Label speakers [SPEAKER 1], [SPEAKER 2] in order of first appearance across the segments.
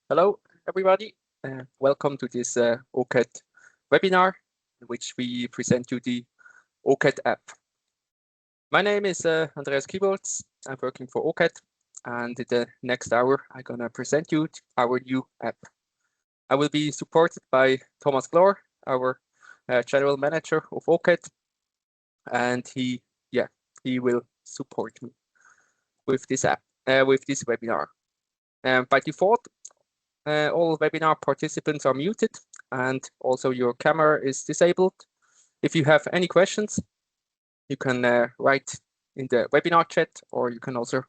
[SPEAKER 1] Hello, everybody. Welcome to this OCAD webinar, in which we present you the OCAD app. My name is Andreas Keyboards. I'm working for OCAD, and in the next hour, I'm going to present you our new app. I will be supported by Thomas Glor, our General Manager of OCAD, and he will support me with this app, with this webinar. By default, all webinar participants are muted and also your camera is disabled. If you have any questions, you can write in the webinar chat, or you can also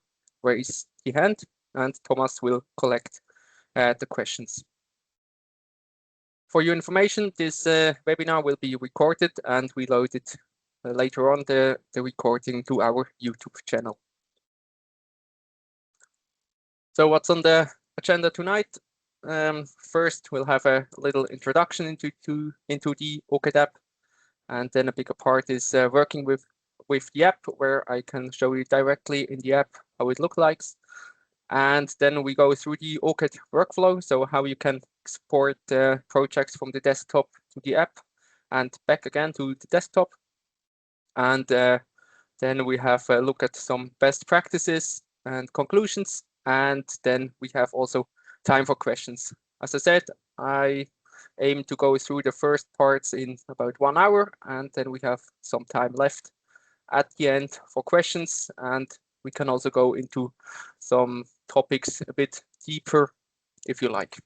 [SPEAKER 1] raise the hand and Thomas will collect the questions. For your information, this webinar will be recorded and we load it later on the recording to our YouTube channel. So what's on the agenda tonight? First, we'll have a little introduction into the OCAD app, and then a bigger part is working with the app, where I can show you directly in the app how it looks like. And then we go through the OCAD workflow, so how you can export projects from the desktop to the app and back again to the desktop. And then we have a look at some best practices and conclusions, and then we have also time for questions. As I said, I aim to go through the first parts in about 1 hour, and then we have some time left at the end for questions, and we can also go into some topics a bit deeper if you like.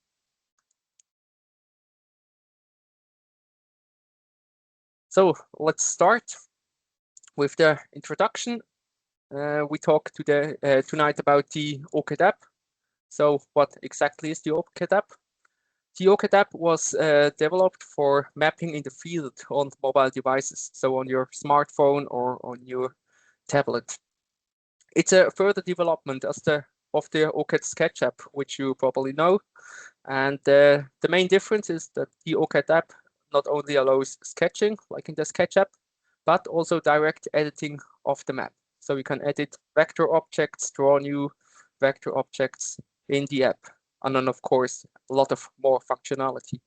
[SPEAKER 1] So let's start with the introduction. We talk tonight about the OCAD app. So what exactly is the OCAD app? The OCAD app was developed for mapping in the field on mobile devices, so on your smartphone or on your tablet. It's a further development of the OCAD Sketch app, which you probably know. And the main difference is that the OCAD app not only allows sketching, like in the Sketch app, but also direct editing of the map. So you can edit vector objects, draw new vector objects in the app, and then of course a lot of more functionality.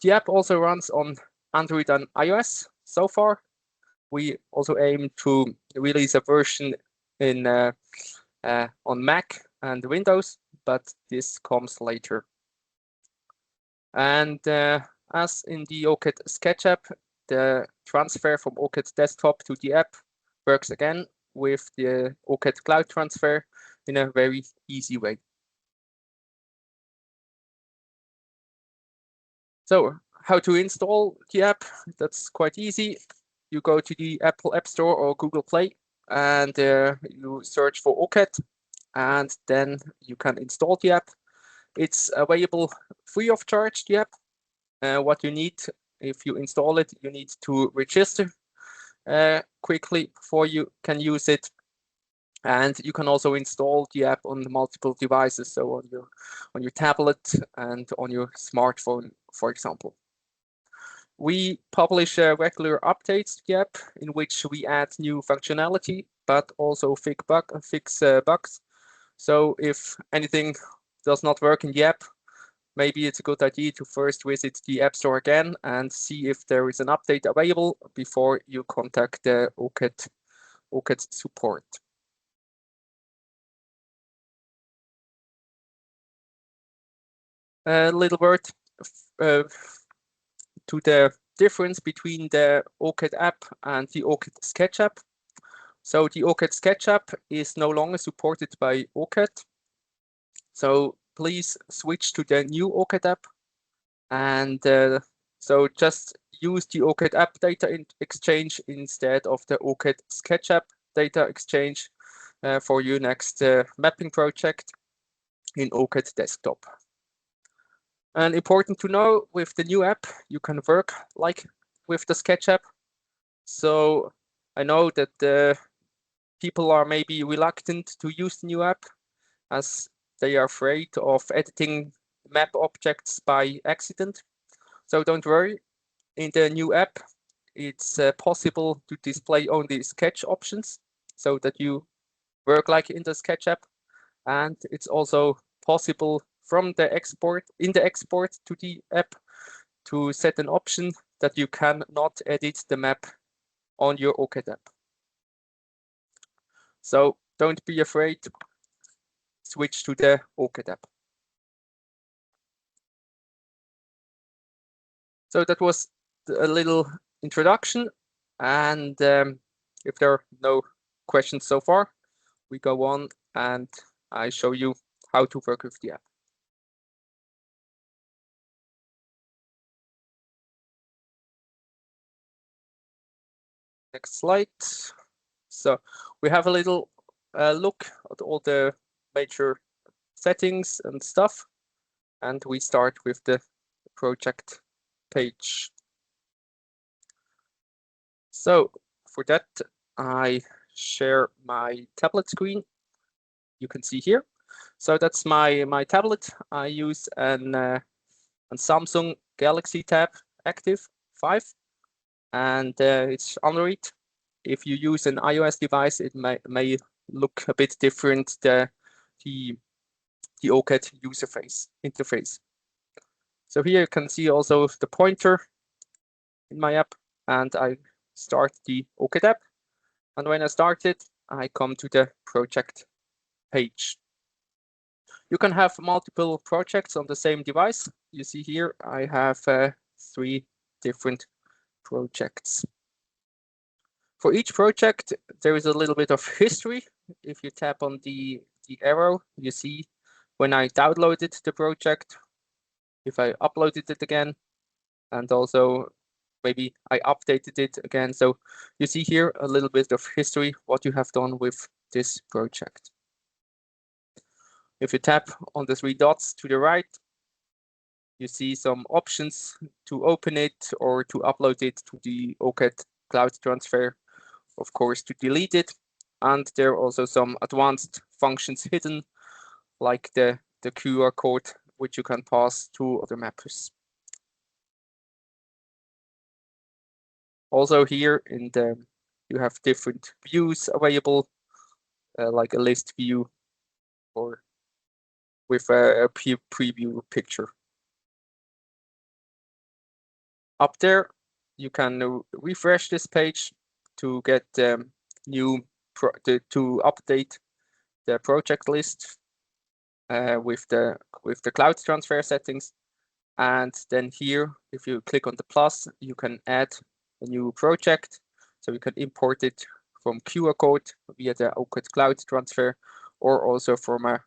[SPEAKER 1] The app also runs on Android and iOS so far. We also aim to release a version in on Mac and Windows, but this comes later. And as in the OCAD Sketch app, the transfer from OCAD Desktop to the app works again with the OCAD Cloud Transfer in a very easy way. So how to install the app? That's quite easy. You go to the Apple App Store or Google Play, and you search for OCAD, and then you can install the app. It's available free of charge, the app. What you need, if you install it, you need to register quickly before you can use it. And you can also install the app on multiple devices, so on your tablet and on your smartphone, for example. We publish regular updates to the app in which we add new functionality, but also fix bugs. So if anything does not work in the app, maybe it's a good idea to first visit the App Store again and see if there is an update available before you contact the OCAD support. A little word to the difference between the OCAD app and the OCAD Sketch app. So the OCAD Sketch app is no longer supported by OCAD. So please switch to the new OCAD app. And so just use the OCAD app data exchange instead of the OCAD Sketch app data exchange for your next mapping project in OCAD Desktop. And important to know, with the new app, you can work like with the Sketch app. So I know that people are maybe reluctant to use the new app as they are afraid of editing map objects by accident. So don't worry, in the new app, it's possible to display only sketch options so that you work like in the Sketch app. And it's also possible from the export to the app to set an option that you cannot edit the map on your OCAD app. So don't be afraid, switch to the OCAD app. So that was a little introduction, and if there are no questions so far, we go on and I show you how to work with the app. Next slide. So we have a little look at all the major settings and stuff, and we start with the project page. So for that, I share my tablet screen. You can see here. So that's my tablet. I use an Samsung Galaxy Tab Active 5, and it's Android. If you use an iOS device, it may look a bit different, the OCAD user interface. So here you can see also the pointer in my app, and I start the OCAD app. And when I start it, I come to the project page. You can have multiple projects on the same device. You see here, I have 3 different projects. For each project, there is a little bit of history. If you tap on the arrow, you see when I downloaded the project, if I uploaded it again, and also maybe I updated it again. So you see here a little bit of history, what you have done with this project. If you tap on the 3 dots to the right, you see some options to open it or to upload it to the OCAD Cloud Transfer, of course, to delete it. And there are also some advanced functions hidden, like the QR code, which you can pass to other mappers. Also here in you have different views available, like a list view or with a preview picture. Up there, you can refresh this page to get to update the project list with the cloud transfer settings. And then here, if you click on the plus, you can add a new project. So you can import it from QR code via the OCAD Cloud Transfer, or also from a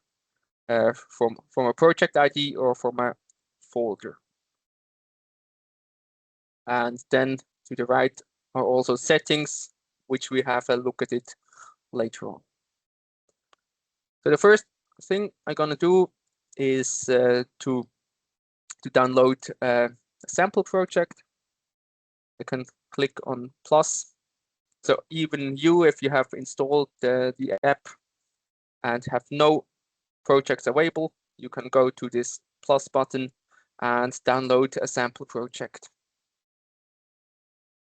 [SPEAKER 1] project ID or from a folder. And then to the right are also settings, which we have a look at it later on. So the first thing I'm gonna do is to download a sample project. I can click on plus. So even you, if you have installed the app and have no projects available, you can go to this plus button and download a sample project.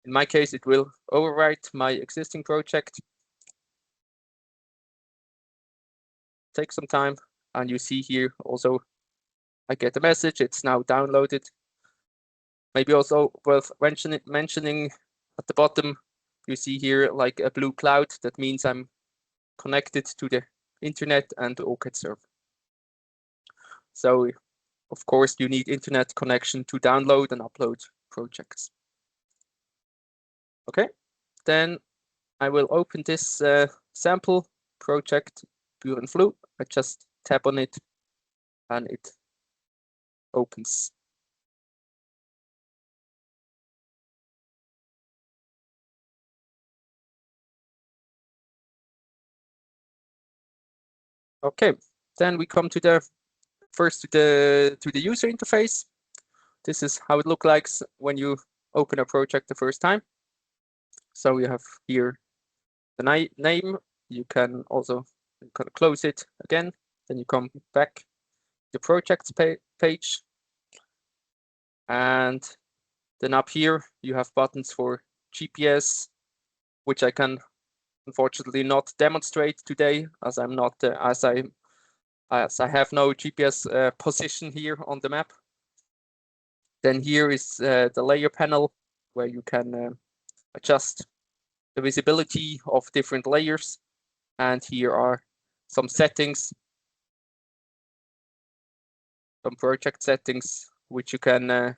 [SPEAKER 1] In my case, it will overwrite my existing project. Take some time, and you see here also I get a message, it's now downloaded. Maybe also worth mentioning at the bottom, you see here like a blue cloud. That means I'm connected to the internet and the OCAD server. So of course you need internet connection to download and upload projects. Okay, then I will open this sample project, Pure & Flu. I just tap on it and it opens. Okay, then we come to the first to the user interface. This is how it looks like when you open a project the first time. So you have here the name. You can also close it again. Then you come back to the projects page. And then up here, you have buttons for GPS, which I can unfortunately not demonstrate today, as I'm not as I have no GPS position here on the map. Then here is the layer panel where you can adjust the visibility of different layers. And here are some settings, some project settings, which you can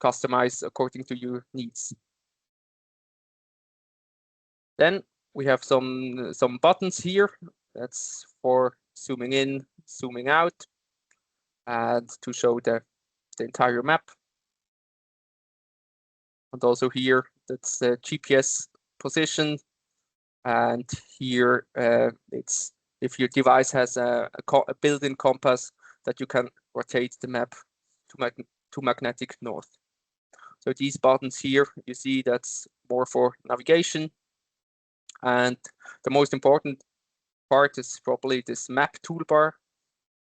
[SPEAKER 1] customize according to your needs. Then we have some buttons here. That's for zooming in, zooming out, and to show the entire map. And also here, that's the GPS position. And here it's if your device has a built-in compass that you can rotate the map to magnetic north. So these buttons here, you see that's more for navigation. And the most important part is probably this map toolbar,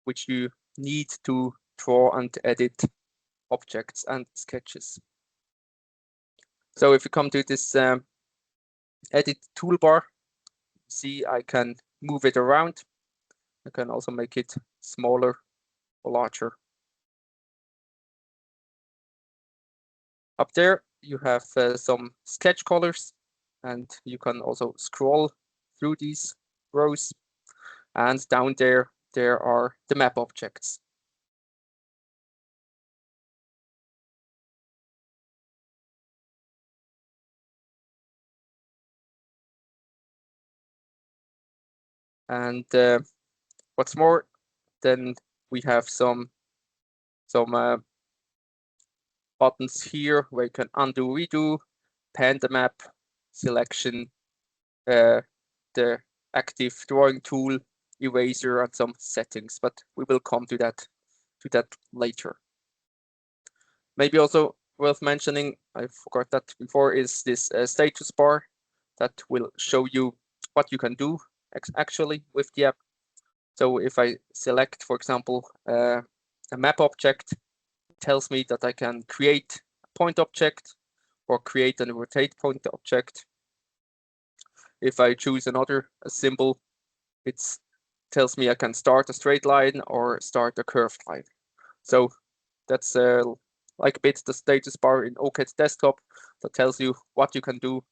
[SPEAKER 1] which you need to draw and edit objects and sketches. So if you come to this edit toolbar, see I can move it around. I can also make it smaller or larger. Up there you have some sketch colors, and you can also scroll through these rows. And down there are the map objects. And what's more, then we have some buttons here where you can undo, redo, pan the map, selection, the active drawing tool, eraser, and some settings. But we will come to that later. Maybe also worth mentioning, I forgot that before, is this status bar that will show you what you can do actually with the app. So if I select, for example, a map object, it tells me that I can create a point object or create and rotate point object. If I choose another symbol, it tells me I can start a straight line or start a curved line. So that's like a bit the status bar in OCAD Desktop that tells you what you can do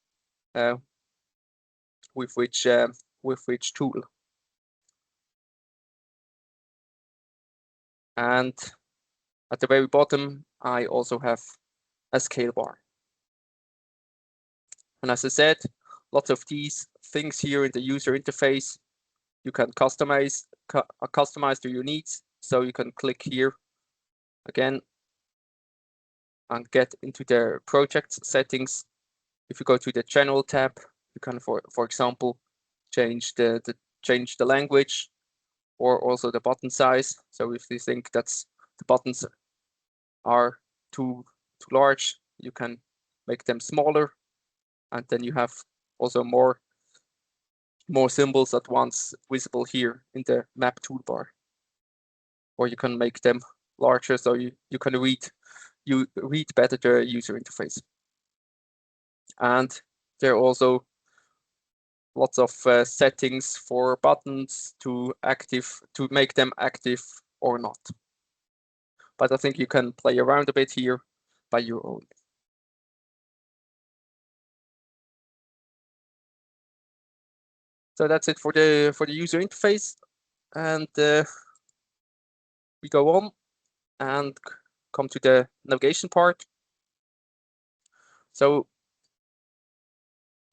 [SPEAKER 1] with which tool. And at the very bottom, I also have a scale bar. And as I said, lots of these things here in the user interface, you can customize to your needs. So you can click here again and get into the project settings. If you go to the general tab, you can, for example, change the language or also the button size. So if you think that's the buttons are too large, you can make them smaller, and then you have also more symbols at once visible here in the map toolbar. Or you can make them larger so you can read better the user interface. And there are also lots of settings for buttons to make them active or not. But I think you can play around a bit here by your own. So that's it for the user interface, and we go on and come to the navigation part. So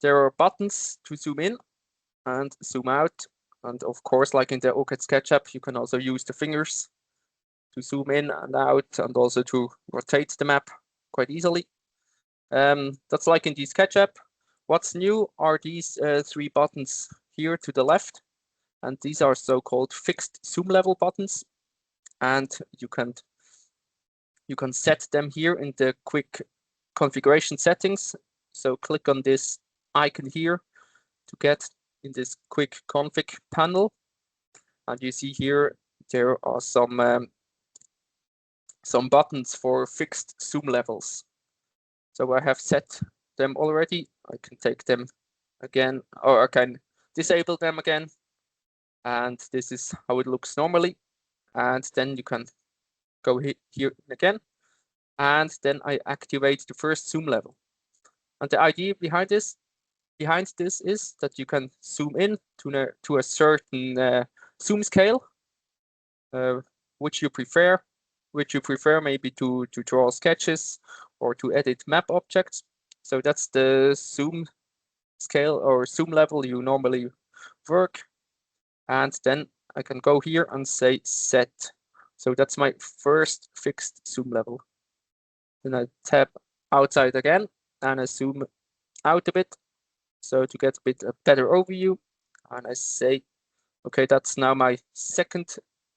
[SPEAKER 1] there are buttons to zoom in and zoom out, and of course, like in the OCAD Sketch app, you can also use the fingers to zoom in and out, and also to rotate the map quite easily. That's like in the Sketch app. What's new are these three buttons here to the left, and these are so-called fixed zoom level buttons, and you can set them here in the quick configuration settings. So click on this icon here to get in this quick config panel, and you see here there are some buttons for fixed zoom levels. So I have set them already. I can take them again, or I can disable them again. and this is how it looks normally. And then you can go here again, and then I activate the first zoom level. And the idea behind this is that you can zoom in to a certain zoom scale, which you prefer. Maybe to draw sketches or to edit map objects. So that's the zoom scale or zoom level you normally work. And then I can go here and say set. So that's my first fixed zoom level. Then I tap outside again and I zoom out a bit. So to get a better overview, and I say, okay, that's now my second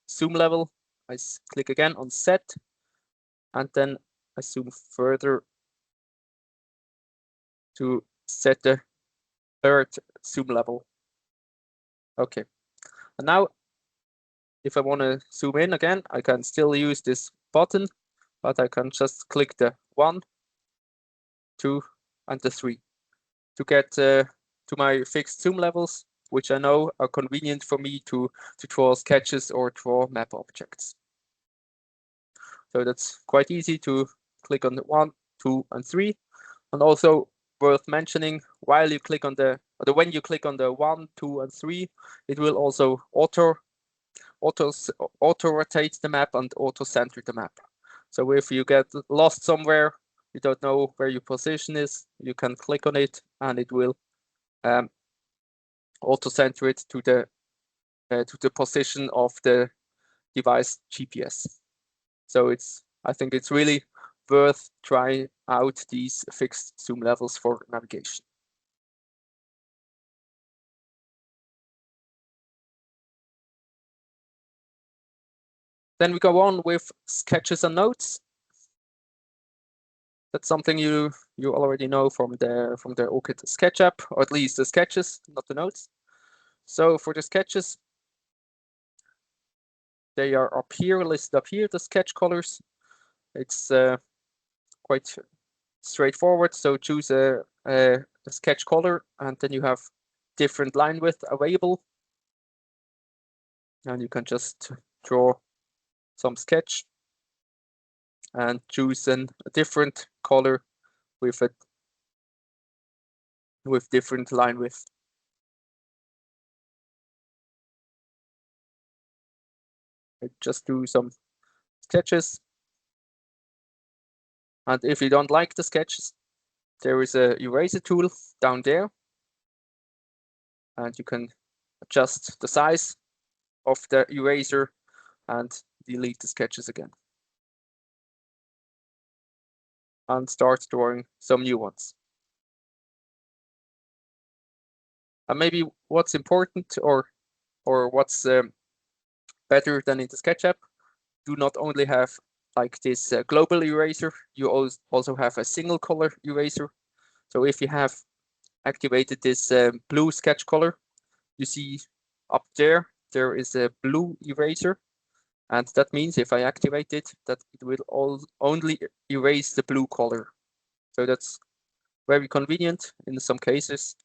[SPEAKER 1] zoom level. I click again on set, and then I zoom further to set the third zoom level. Okay, and now if I want to zoom in again, I can still use this button, but I can just click the 1, 2, and the 3 to get to my fixed zoom levels, which I know are convenient for me to draw sketches or draw map objects. So that's quite easy to click on the 1, 2, and 3. And also worth mentioning, while you click on when you click on the 1, 2, and 3, it will also auto rotate the map and auto center the map. So if you get lost somewhere, you don't know where your position is, you can click on it and it will auto center it to the position of the device GPS. So I think it's really worth trying out these fixed zoom levels for navigation. Then we go on with sketches and notes. That's something you already know from the OCAD Sketch app, or at least the sketches, not the notes. So for the sketches, they are up here, listed up here, the sketch colors. It's quite straightforward. So choose a sketch color, and then you have different line width available. And you can just draw some sketch and choose a different color with different line width. I just do some sketches. And if you don't like the sketches, there is a eraser tool down there. And you can adjust the size of the eraser and delete the sketches again. And start drawing some new ones. And maybe what's important or what's better than in the Sketch app, do not only have like this global eraser, you also have a single color eraser. So if you have activated this blue sketch color, you see up there is a blue eraser. And that means if I activate it, that it will only erase the blue color. So that's very convenient in some cases.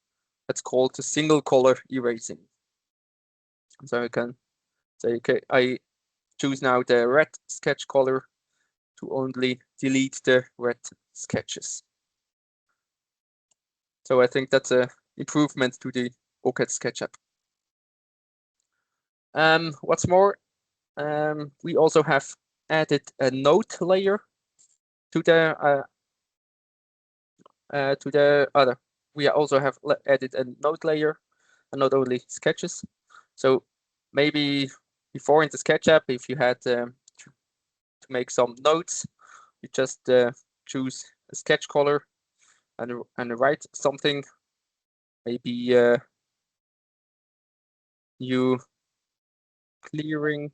[SPEAKER 1] That's called the single color erasing. So I can say, okay, I choose now the red sketch color to only delete the red sketches. So I think that's an improvement to the OCAD Sketch app. What's more, we also have added a note layer to the other. We also have added a note layer and not only sketches. So maybe before in the Sketch app, if you had to make some notes, you just choose a sketch color and write something. Maybe you clearing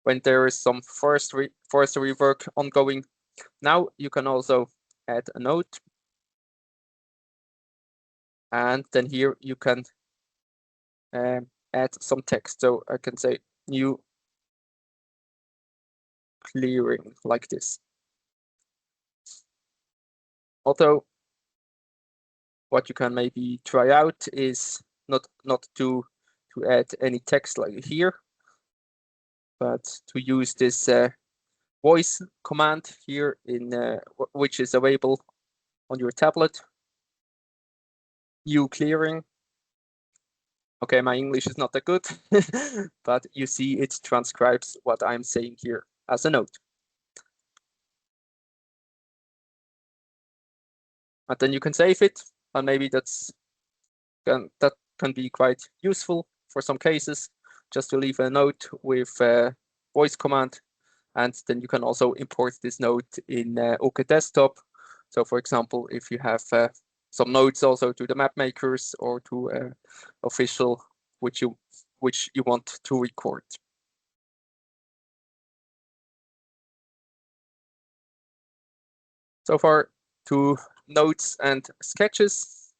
[SPEAKER 1] when there is some forestry work ongoing. Now you can also add a note, and then here you can add some text. So I can say new clearing like this. Although what you can maybe try out is not to to add any text like here, but to use this voice command here in which is available on your tablet. New clearing. Okay, my English is not that good, but you see it transcribes what I'm saying here as a note. And then you can save it, and maybe that can be quite useful for some cases, just to leave a note with a voice command. And then you can also import this note in OCAD Desktop. So for example, if you have some notes also to the map makers or to official which you want to record. So far to notes and sketches.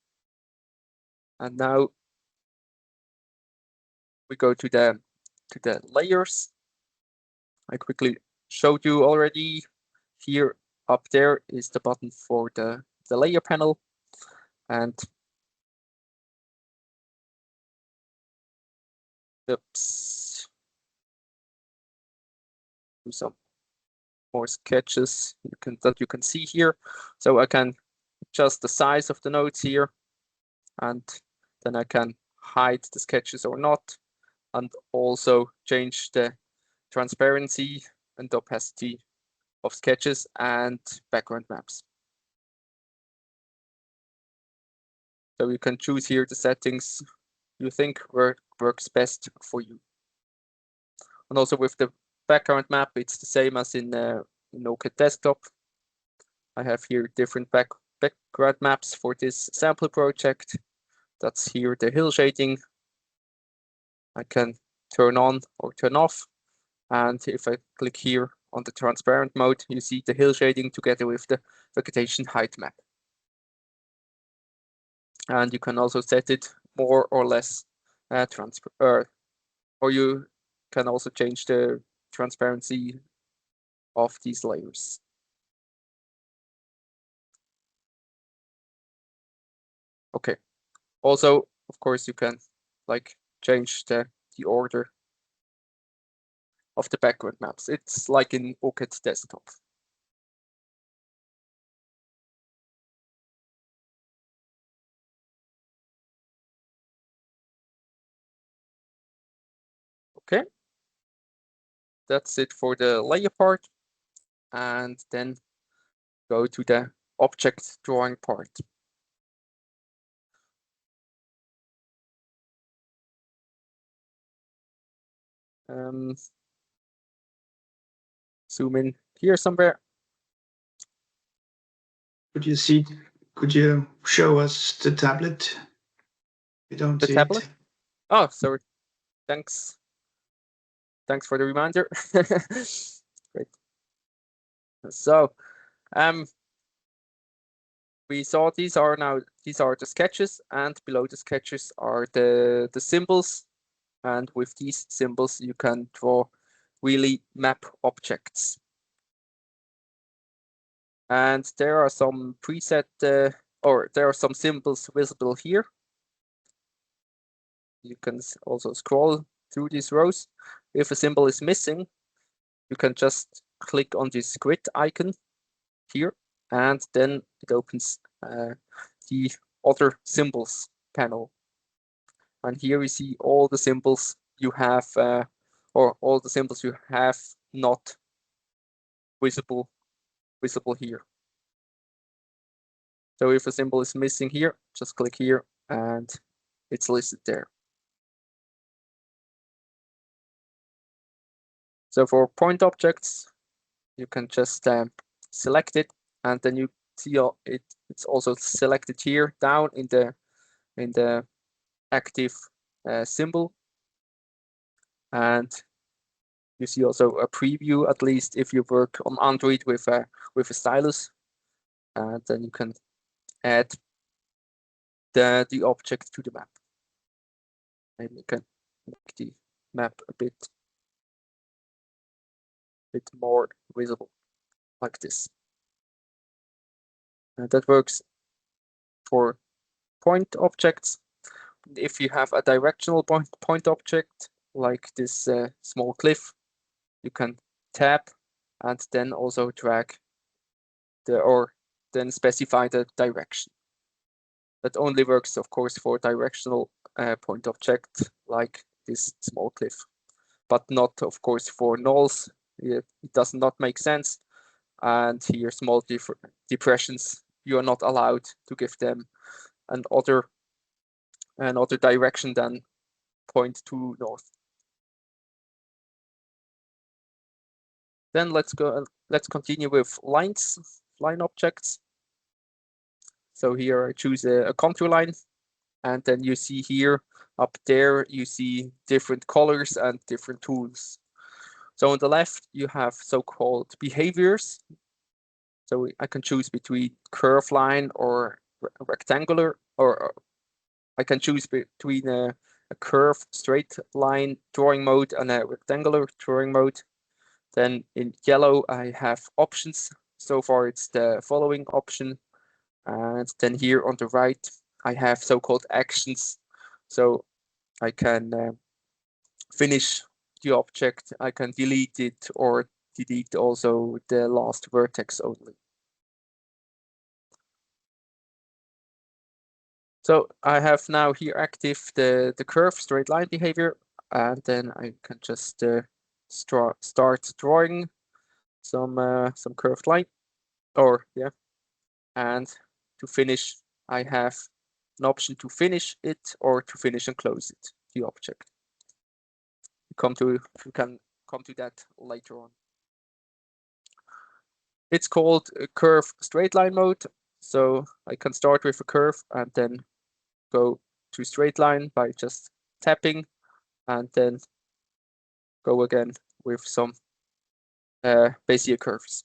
[SPEAKER 1] And now we go to the layers. I quickly showed you already. Here up there is the button for the layer panel, and oops, do some more sketches that you can see here. So I can adjust the size of the nodes here, and then I can hide the sketches or not, and also change the transparency and opacity of sketches and background maps. So you can choose here the settings you think works best for you. And also with the background map, it's the same as in OCAD Desktop. I have here different background maps for this sample project. That's here the hill shading. I can turn on or turn off. And if I click here on the transparent mode, you see the hill shading together with the vegetation height map. And you can also set it more or less or you can also change the transparency of these layers. Okay. Also, of course, you can like change the order of the background maps. It's like in OCAD Desktop. Okay. That's it for the layer part. And then go to the object drawing part. Zoom in here somewhere.
[SPEAKER 2] Could you show us the tablet? We don't
[SPEAKER 1] the
[SPEAKER 2] see
[SPEAKER 1] tablet.
[SPEAKER 2] it.
[SPEAKER 1] Oh, sorry. Thanks for the reminder. Great. So we saw these are the sketches, and below the sketches are the symbols, and with these symbols you can draw really map objects. And there are some preset or there are some symbols visible here. You can also scroll through these rows. If a symbol is missing, you can just click on this grid icon here, and then it opens the other symbols panel. And here we see all the symbols you have, or all the symbols you have not visible here. So if a symbol is missing here, just click here and it's listed there. So for point objects, you can just select it, and then you see it's also selected here down in the active symbol, and you see also a preview, at least if you work on Android with a stylus, and then you can add the object to the map. Maybe you can make the map a bit more visible, like this. And that works for point objects. if you have a directional point object like this small cliff, you can tap and then also drag or then specify the direction. That only works, of course, for directional point object like this small cliff, but not, of course, for nulls. It does not make sense. And here, small depressions, you are not allowed to give them another direction than point to north. Then let's continue with line objects. So here I choose a contour line, and then you see here up there you see different colors and different tools. So on the left you have so-called behaviors. So I can choose between curve line or rectangular, or I can choose between a curve straight line drawing mode and a rectangular drawing mode. Then in yellow I have options. So far it's the following option. And then here on the right I have so-called actions. So I can finish the object, I can delete it, or delete also the last vertex only. So I have now here active the curve straight line behavior, and then I can just start drawing some curved line, or yeah, and to finish I have an option to finish it or to finish and close it, the object. We can come to that later on. It's called a curve straight line mode. So I can start with a curve and then go to straight line by just tapping, and then go again with some Bezier curves.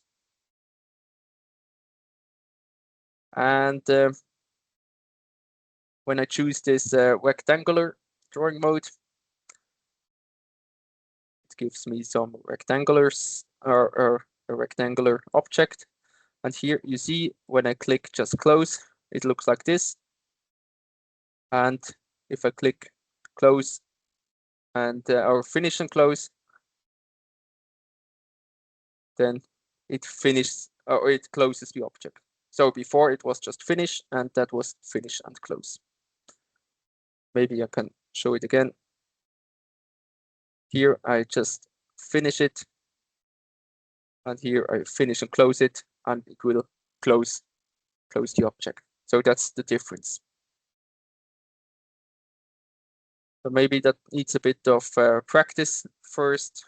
[SPEAKER 1] And when I choose this rectangular drawing mode, it gives me some rectangulars or a rectangular object. And here you see when I click just close, it looks like this. And if I click close and or finish and close, then it finishes or it closes the object. So before it was just finish, and that was finish and close. Maybe I can show it again. Here I just finish it, and here I finish and close it, and it will close the object. So that's the difference. So maybe that needs a bit of practice first,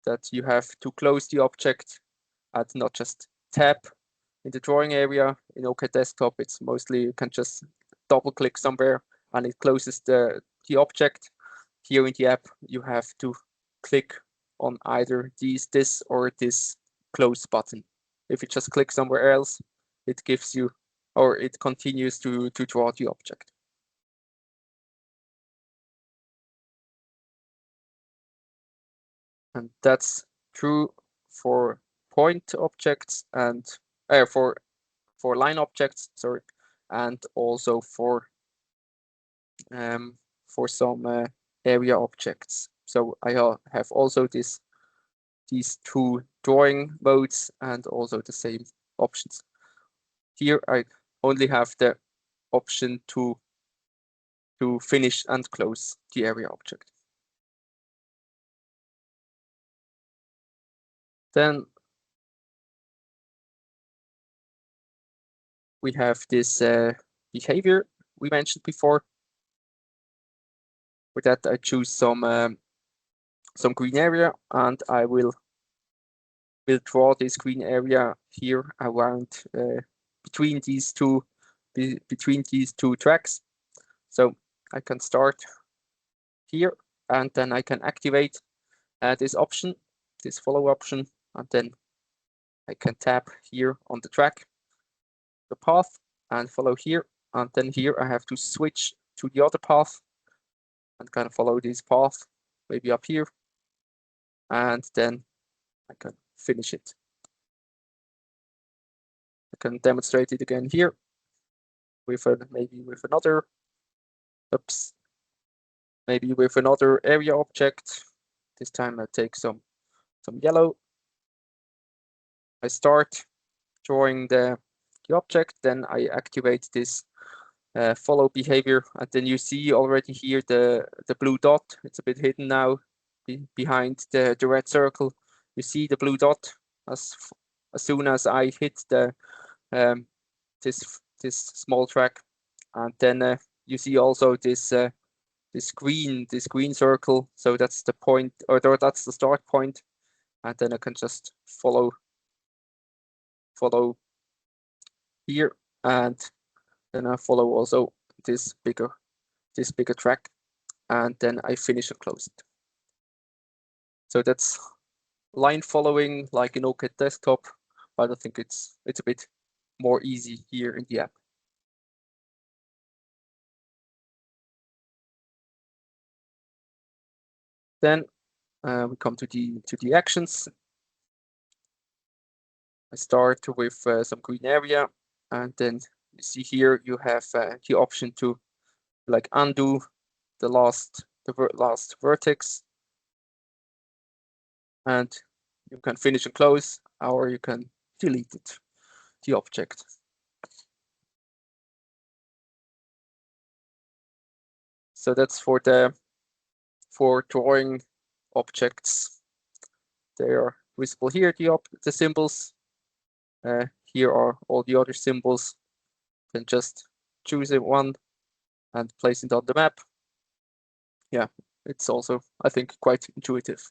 [SPEAKER 1] that you have to close the object and not just tap in the drawing area. In OCAD Desktop, it's mostly you can just double click somewhere and it closes the object. Here in the app, you have to click on either this or this close button. If you just click somewhere else, it gives you, or it continues to draw the object. And that's true for point objects and for line objects, sorry, and also for some area objects. So I have also these two drawing modes and also the same options. Here I only have the option to finish and close the area object. Then we have this behavior we mentioned before. For that, I choose some green area, and I will draw this green area here around between these two tracks. So I can start here, and then I can activate this option, this follow option, and then I can tap here on the track, the path, and follow here. And then here I have to switch to the other path and kind of follow this path, maybe up here. And then I can finish it. I can demonstrate it again here with maybe with another Oops. Maybe with another area object. This time I take some yellow. I start drawing the object, then I activate this follow behavior, and then you see already here the blue dot. It's a bit hidden now behind the red circle. You see the blue dot as soon as I hit the this small track, and then you see also this green circle. So that's the point, or that's the start point, and then I can just follow here, and then I follow also this bigger track, and then I finish and close it. So that's line following like in OCAD Desktop, but I think it's a bit more easy here in the app. Then we come to the actions. I start with some green area, and then you see here you have the option to like undo the last vertex, and you can finish and close, or you can delete it, the object. So that's for drawing objects. They are visible here, the symbols. Here are all the other symbols. Then just choose one and place it on the map. Yeah, it's also, I think, quite intuitive.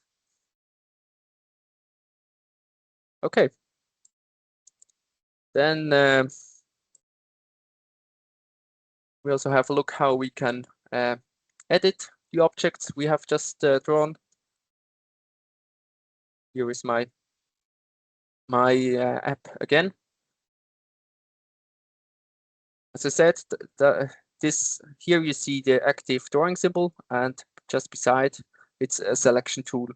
[SPEAKER 1] Okay. Then we also have a look how we can edit the objects we have just drawn. Here is my app again. As I said, this here you see the active drawing symbol, and just beside it's a selection tool.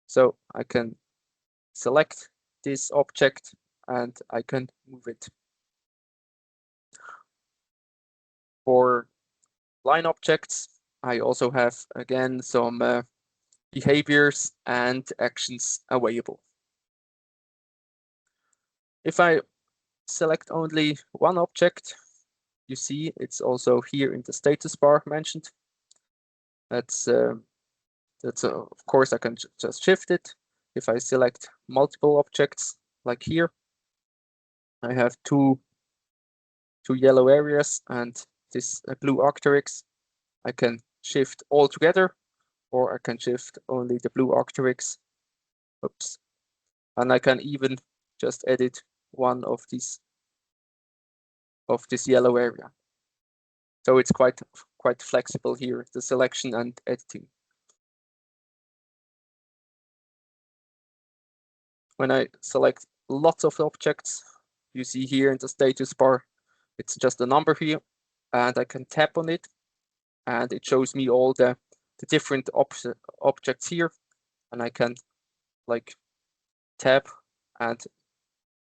[SPEAKER 1] So I can select this object and I can move it. For line objects, I also have again some behaviors and actions available. If I select only one object, you see it's also here in the status bar mentioned. That's of course I can just shift it. If I select multiple objects, like here, I have two yellow areas and this blue arcteryx. I can shift all together, or I can shift only the blue arcteryx. Oops. And I can even just edit one of this yellow area. So it's quite flexible here, the selection and editing. When I select lots of objects, you see here in the status bar, it's just a number here, and I can tap on it, and it shows me all the different objects here, and I can like tap and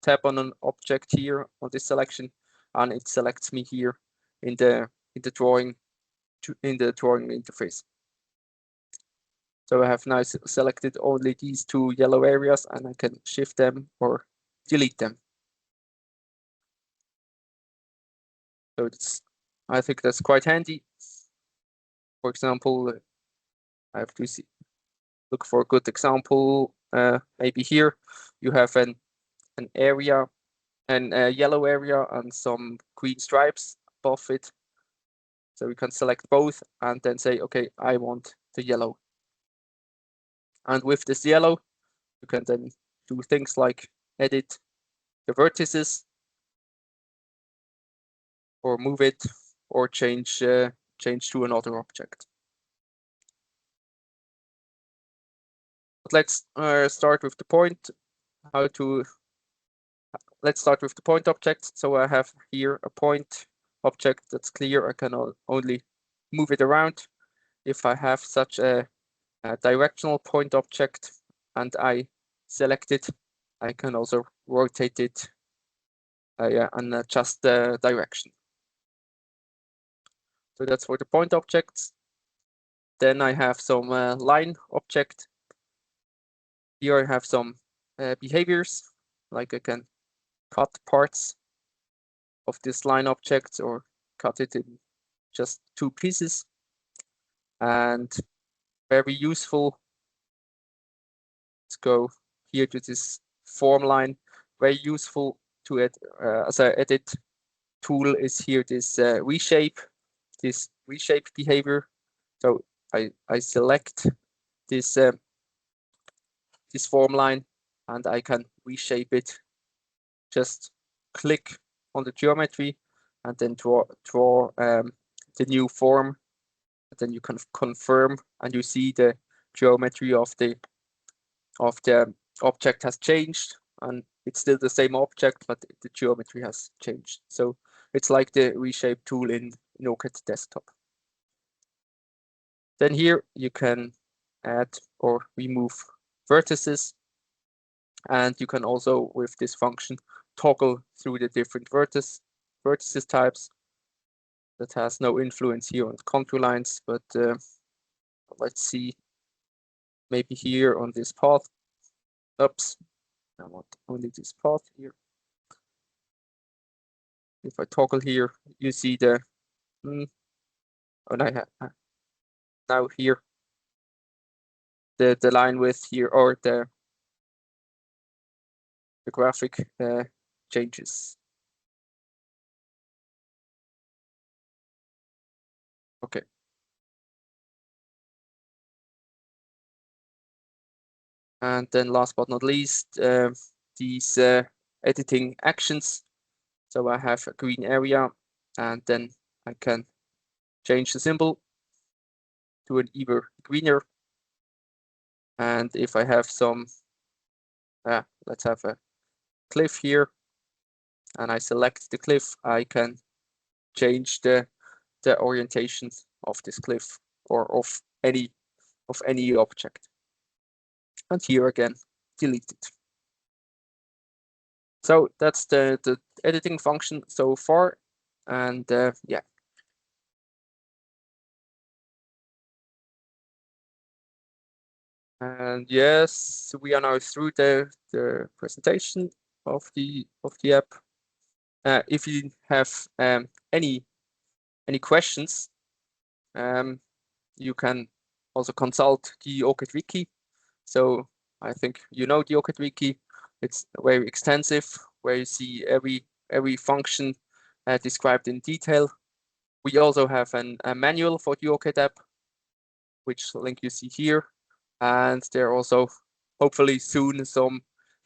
[SPEAKER 1] tap on an object here on this selection, and it selects me here in the drawing interface. So I have now selected only these two yellow areas, and I can shift them or delete them. So I think that's quite handy. For example, I have to look for a good example. Maybe here you have an area, a yellow area, and some green stripes above it. So we can select both and then say, okay, I want the yellow. And with this yellow, you can then do things like edit the vertices, or move it, or change to another object. But let's start with the point. Let's start with the point object. So I have here a point object that's clear. I can only move it around. If I have such a directional point object and I select it, I can also rotate it and adjust the direction. So that's for the point objects. Then I have some line object. Here I have some behaviors, like I can cut parts of this line object or cut it in just 2 pieces. And very useful, let's go here to this form line. Very useful to add as an edit tool is here this reshape behavior. So I select this this form line and I can reshape it. Just click on the geometry and then draw the new form. And then you can confirm and you see the geometry of the object has changed, and it's still the same object, but the geometry has changed. So it's like the reshape tool in OCAD Desktop. Then here you can add or remove vertices, and you can also, with this function, toggle through the different vertices types. That has no influence here on contour lines, but let's see, maybe here on this path. Oops, I want only this path here. If I toggle here, you see the and I have now here the line width here, or the graphic changes. Okay. And then last but not least, these editing actions. So I have a green area, and then I can change the symbol to an even greener. And if I have some, let's have a cliff here, and I select the cliff, I can change the orientation of this cliff or of any object. And here again, delete it. So that's the editing function so far. And yeah. And yes, we are now through the presentation of the app. If you have any questions, you can also consult the OCAD wiki. So I think you know the OCAD wiki. It's very extensive, where you see every function described in detail. We also have a manual for the OCAD app, which link you see here. And there are also, hopefully soon, some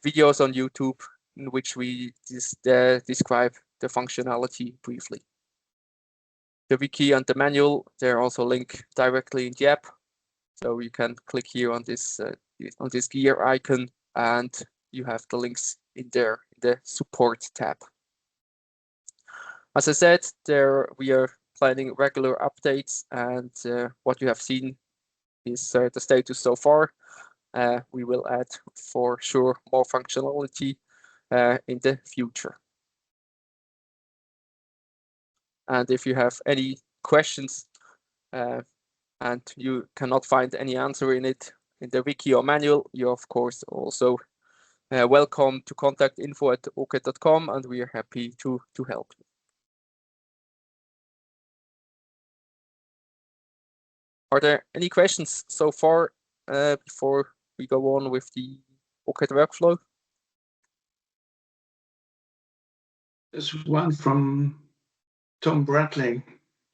[SPEAKER 1] videos on YouTube in which we describe the functionality briefly. The wiki and the manual, they're also linked directly in the app. So you can click here on this gear icon, and you have the links in there in the support tab. As I said, we are planning regular updates, and what you have seen is the status so far. We will add for sure more functionality in the future. And if you have any questions and you cannot find any answer in it in the wiki or manual, you're of course also welcome to contact info@ocad.com, and we are happy to help you. Are there any questions so far before we go on with the OCAD workflow?
[SPEAKER 2] There's one from Tom Bradley.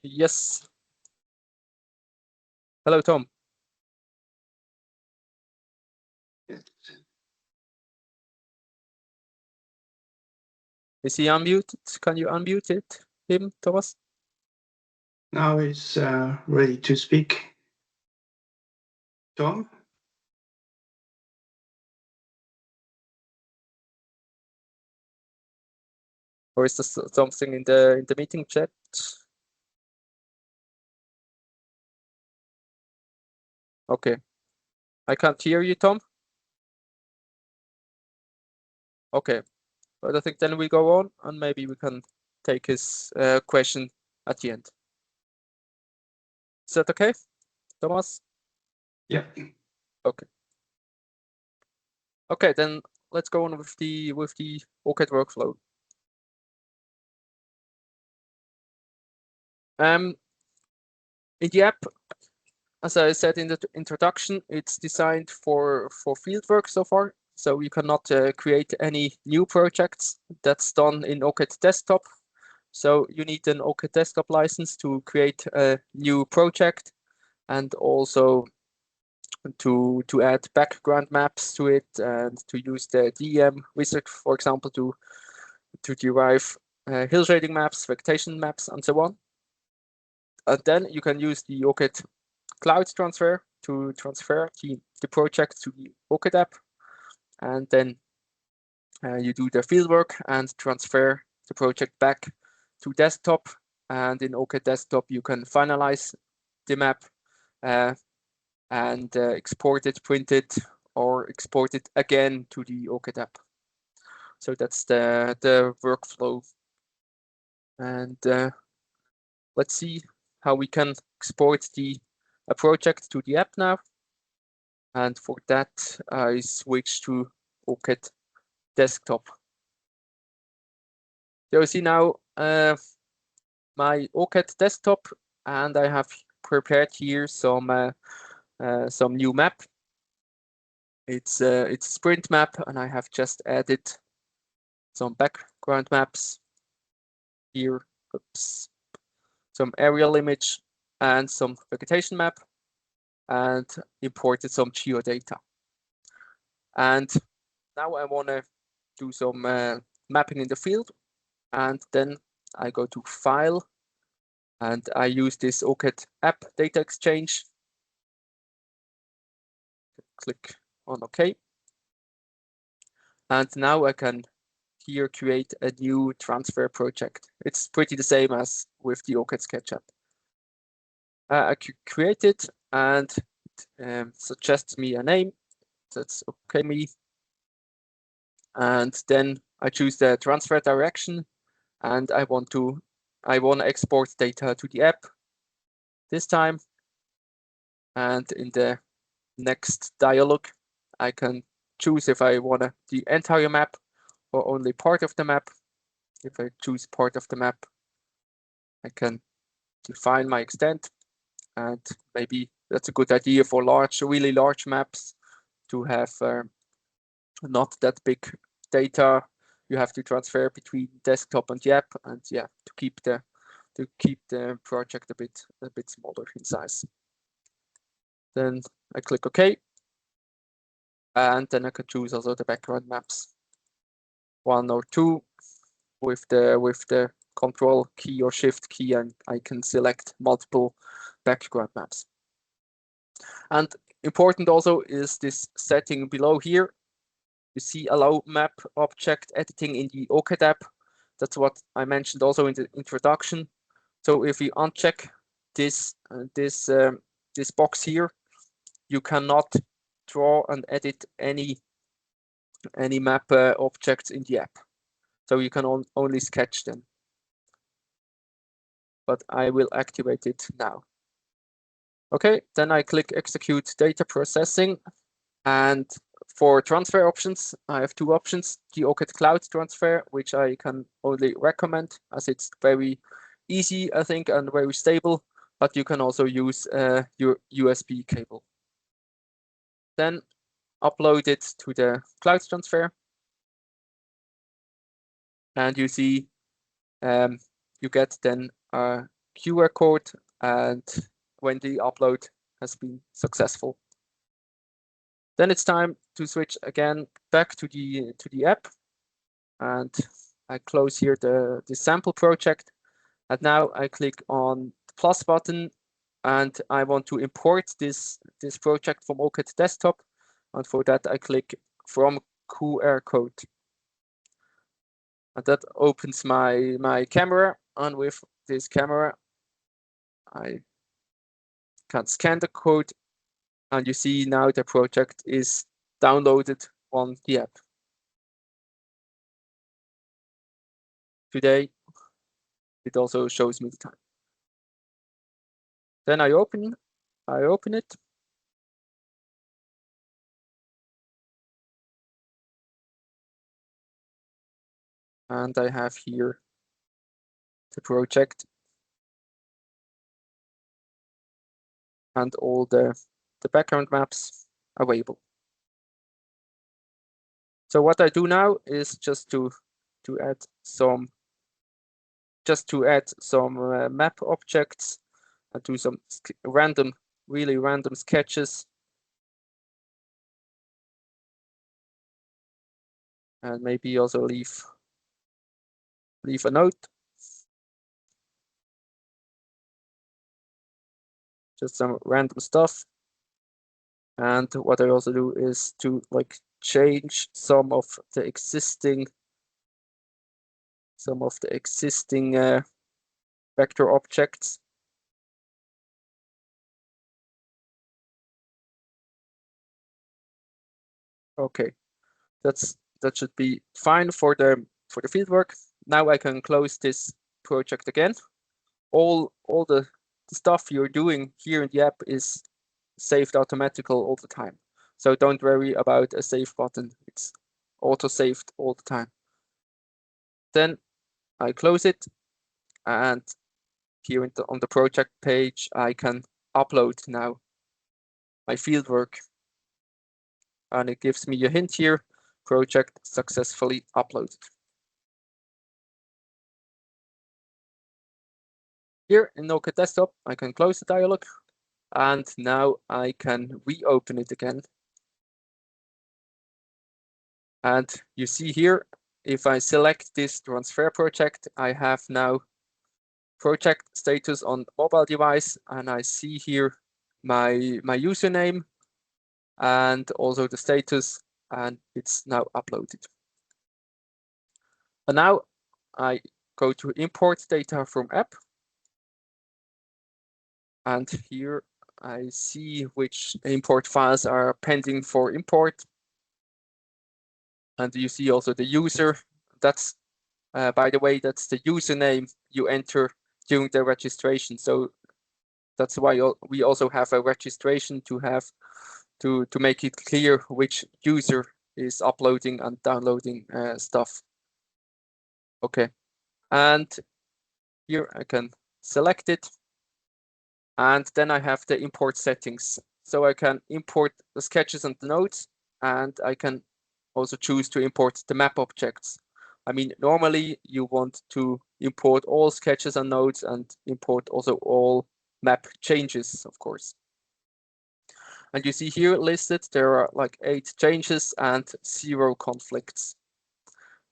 [SPEAKER 1] Yes. Hello, Tom.
[SPEAKER 2] Yes.
[SPEAKER 1] Is he unmuted? Can you unmute him, Thomas?
[SPEAKER 2] Now he's ready to speak. Tom?
[SPEAKER 1] Or is there something in the meeting chat? Okay. I can't hear you, Tom. Okay. But I think then we go on, and maybe we can take his question at the end. Is that okay, Thomas?
[SPEAKER 2] Yeah.
[SPEAKER 1] Okay. Okay, then let's go on with the OCAD workflow. In the app, as I said in the introduction, it's designed for fieldwork so far. So you cannot create any new projects. That's done in OCAD Desktop. So you need an OCAD Desktop license to create a new project, and also to add background maps to it, and to use the DEM wizard, for example, to derive hill shading maps, vegetation maps, and so on. And then you can use the OCAD Cloud Transfer to transfer the project to the OCAD app, and then you do the fieldwork and transfer the project back to desktop. And in OCAD Desktop, you can finalize the map and export it, print it, or export it again to the OCAD app. So that's the workflow. And let's see how we can export a project to the app now. And for that, I switch to OCAD Desktop. So you see now my OCAD Desktop, and I have prepared here some new map. It's a sprint map, and I have just added some background maps here. Oops. Some aerial image and some vegetation map, and imported some geodata. And now I want to do some mapping in the field, and then I go to File, and I use this OCAD App Data Exchange. Click on OK. And now I can here create a new transfer project. It's pretty the same as with the OCAD SketchUp. I create it, and suggests me a name. That's okay me. And then I choose the transfer direction, and I want to export data to the app this time. And in the next dialog, I can choose if I want the entire map or only part of the map. If I choose part of the map, I can define my extent, and maybe that's a good idea for really large maps, to have not that big data you have to transfer between desktop and the app, and yeah, to keep the project a bit smaller in size. Then I click OK, and then I can choose also the background maps, 1 or 2, with the Control key or Shift key, and I can select multiple background maps. And important also is this setting below here. You see allow map object editing in the OCAD app. That's what I mentioned also in the introduction. So if you uncheck this box here, you cannot draw and edit any map objects in the app. So you can only sketch them. But I will activate it now. Okay, then I click execute data processing, and for transfer options, I have 2 options: the OCAD Cloud Transfer, which I can only recommend as it's very easy, I think, and very stable, but you can also use your USB cable. Then upload it to the Cloud Transfer, and you see you get then a QR code, and when the upload has been successful. Then it's time to switch again back to the app, and I close here the sample project, and now I click on the plus button, and I want to import this project from OCAD Desktop, and for that I click from QR code, and that opens my camera, and with this camera I can scan the code, and you see now the project is downloaded on the app. Today it also shows me the time. Then I open it. And I have here the project and all the background maps available. So what I do now is just to add some map objects and do some really random sketches, and maybe also leave a note. Just some random stuff. And what I also do is to like change some of the existing vector objects. Okay, that should be fine for the fieldwork. Now I can close this project again. All the stuff you're doing here in the app is saved automatically all the time. So don't worry about a save button. It's auto saved all the time. Then I close it, and here on the project page, I can upload now my fieldwork. And it gives me a hint here, project successfully uploaded. Here in OCAD Desktop, I can close the dialog, and now I can reopen it again. And you see here, if I select this transfer project, I have now project status on mobile device, and I see here my username and also the status, and it's now uploaded. And now I go to import data from app, and here I see which import files are pending for import. And you see also the user. That's by the way, that's the username you enter during the registration. So that's why we also have a registration to have to make it clear which user is uploading and downloading stuff. Okay, and here I can select it, and then I have the import settings. So I can import the sketches and the nodes, and I can also choose to import the map objects. I mean, normally you want to import all sketches and nodes and import also all map changes, of course. And you see here listed, there are like 8 changes and 0 conflicts.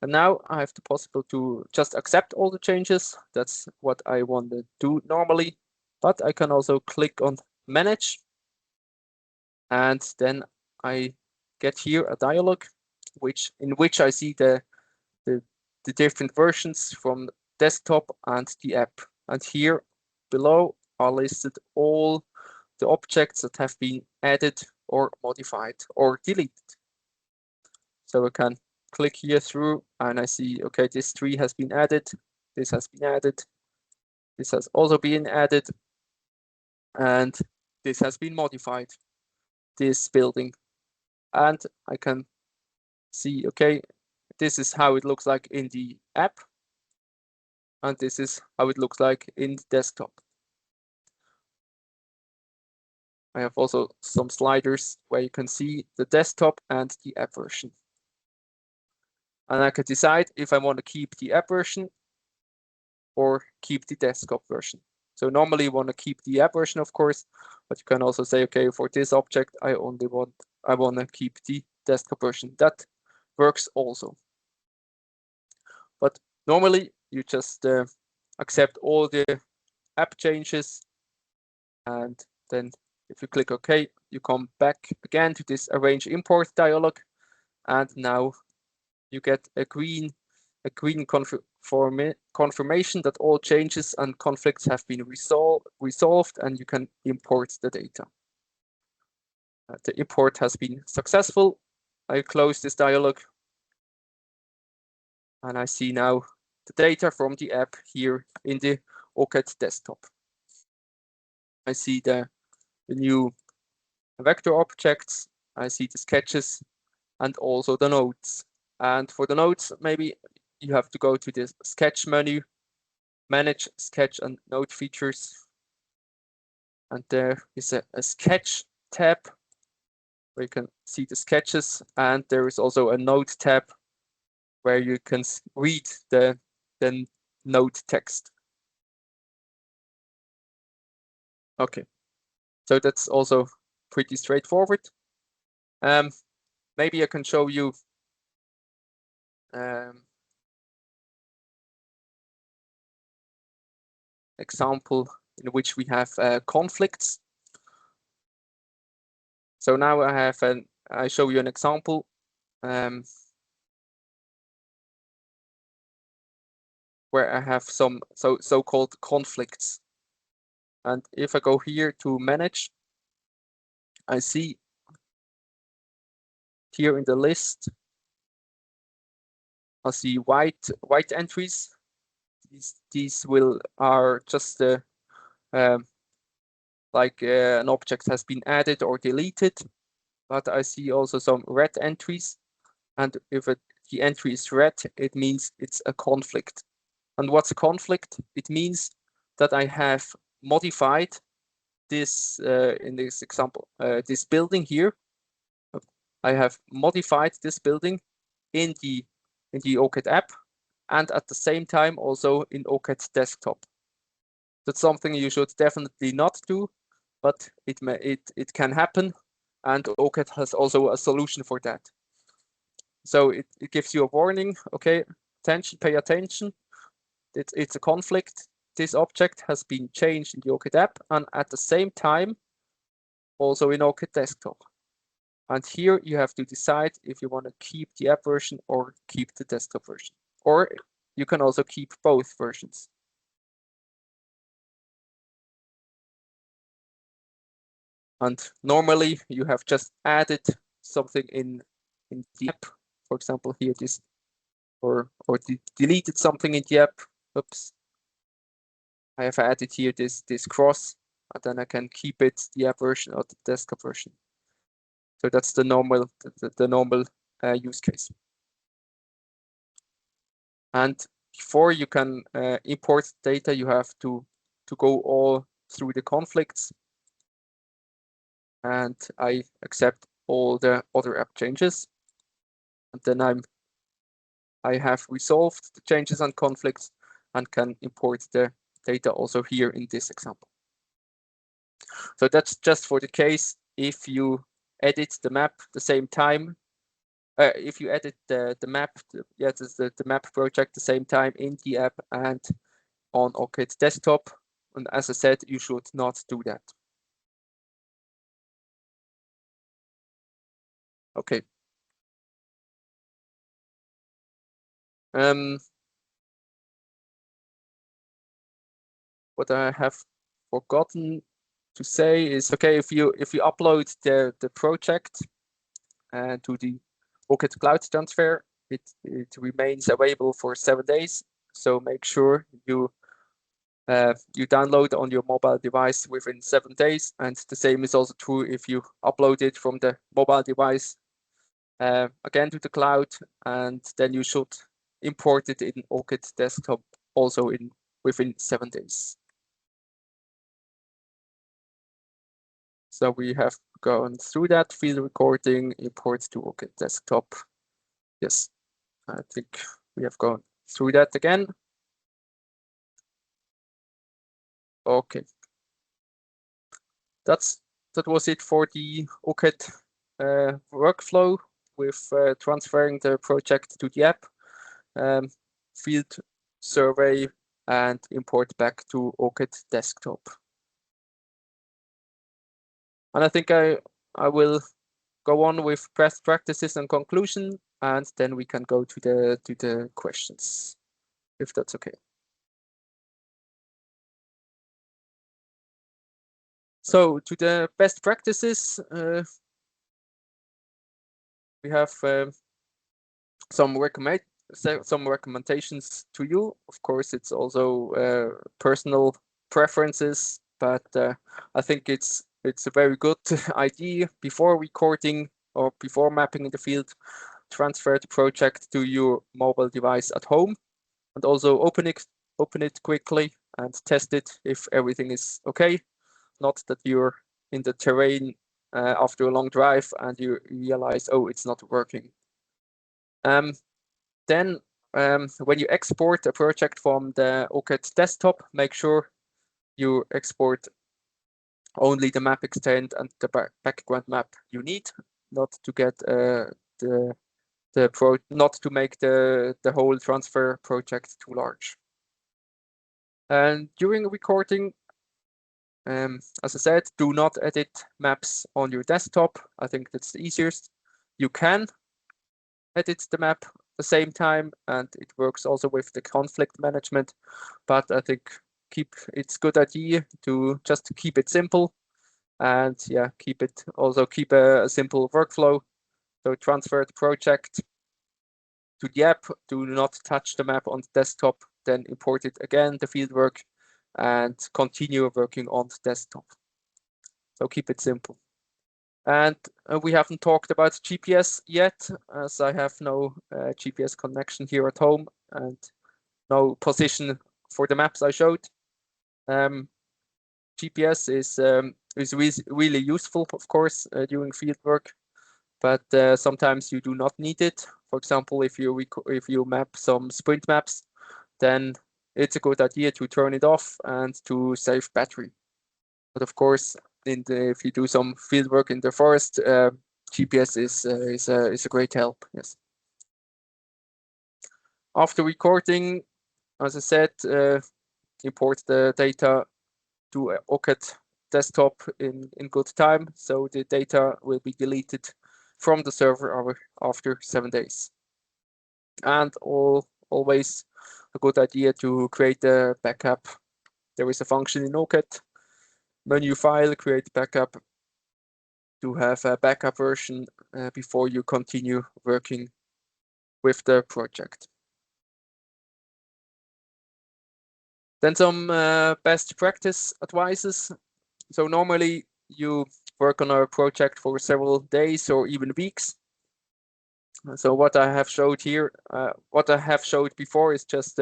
[SPEAKER 1] And now I have the possibility to just accept all the changes. That's what I want to do normally. But I can also click on manage. And then I get here a dialog in which I see the different versions from desktop and the app. And here below are listed all the objects that have been added or modified or deleted. So I can click here through, and I see, okay, this tree has been added, this has been added, this has also been added, and this has been modified, this building. And I can see, okay, this is how it looks like in the app, and this is how it looks like in the desktop. I have also some sliders where you can see the desktop and the app version. And I can decide if I want to keep the app version or keep the desktop version. So normally you want to keep the app version, of course, but you can also say, okay, for this object, I want to keep the desktop version. That works also. But normally you just accept all the app changes, and then if you click OK, you come back again to this arrange import dialog, and now you get a green confirmation that all changes and conflicts have been resolved, and you can import the data. The import has been successful. I close this dialog, and I see now the data from the app here in the OCAD desktop. I see the new vector objects, I see the sketches, and also the nodes. And for the nodes, maybe you have to go to the sketch menu, manage sketch and node features. And there is a sketch tab where you can see the sketches, and there is also a node tab where you can read the node text. Okay, so that's also pretty straightforward. Maybe I can show you example in which we have conflicts. So now I show you an example. Where I have some so-called conflicts. And if I go here to manage, I see here in the list, I see white entries. These are just like an object has been added or deleted. But I see also some red entries, and if the entry is red, it means it's a conflict. And what's a conflict? It means that I have modified this in this example, this building here. I have modified this building in the OCAD app, and at the same time also in OCAD desktop. That's something you should definitely not do, but it can happen, and OCAD has also a solution for that. So it gives you a warning. Okay, pay attention. It's a conflict. This object has been changed in the OCAD app, and at the same time also in OCAD desktop. And here you have to decide if you want to keep the app version or keep the desktop version. Or you can also keep both versions. And normally you have just added something in the app. For example, here this, or deleted something in the app. Oops. I have added here this cross, and then I can keep it the app version or the desktop version. So that's the normal use case. And before you can import data, you have to go all through the conflicts. And I accept all the other app changes. And then I have resolved the changes and conflicts and can import the data also here in this example. So that's just for the case if you edit the map the same time. If you edit the map, the map project the same time in the app and on OCAD desktop. And as I said, you should not do that. Okay. What I have forgotten to say is, okay, if you upload the project to the OCAD Cloud Transfer, it remains available for 7 days. So make sure you download on your mobile device within 7 days, and the same is also true if you upload it from the mobile device again to the cloud, and then you should import it in OCAD desktop also within 7 days. So we have gone through that field recording, import to OCAD desktop. Yes, I think we have gone through that again. Okay, that was it for the OCAD workflow with transferring the project to the app, field survey, and import back to OCAD desktop. And I think I will go on with best practices and conclusion, and then we can go to the questions, if that's okay. So to the best practices, we have some recommendations to you. Of course, it's also personal preferences, but I think it's a very good idea before recording or before mapping in the field. Transfer the project to your mobile device at home, and also open it quickly and test it if everything is okay. Not that you're in the terrain after a long drive and you realize, oh, it's not working. Then when you export a project from the OCAD desktop, make sure you export only the map extent and the background map you need, not to get not to make the whole transfer project too large. And during recording, as I said, do not edit maps on your desktop. I think that's the easiest. You can edit the map at the same time, and it works also with the conflict management, but I think it's a good idea to just keep it simple, and yeah, keep a simple workflow. So transfer the project to the app, do not touch the map on the desktop, then import it again, the fieldwork, and continue working on the desktop. So keep it simple. And we haven't talked about GPS yet, as I have no GPS connection here at home and no position for the maps I showed. GPS is really useful, of course, during fieldwork, but sometimes you do not need it. For example, if you map some sprint maps, then it's a good idea to turn it off and to save battery. But of course, if you do some field work in the forest, GPS is a great help. Yes. After recording, as I said, import the data to OCAD desktop in good time, so the data will be deleted from the server after 7 days. And always a good idea to create a backup. There is a function in OCAD, menu file, create backup, to have a backup version before you continue working with the project. Then some best practice advices. So normally you work on a project for several days or even weeks. So what I have showed here, what I have showed before is just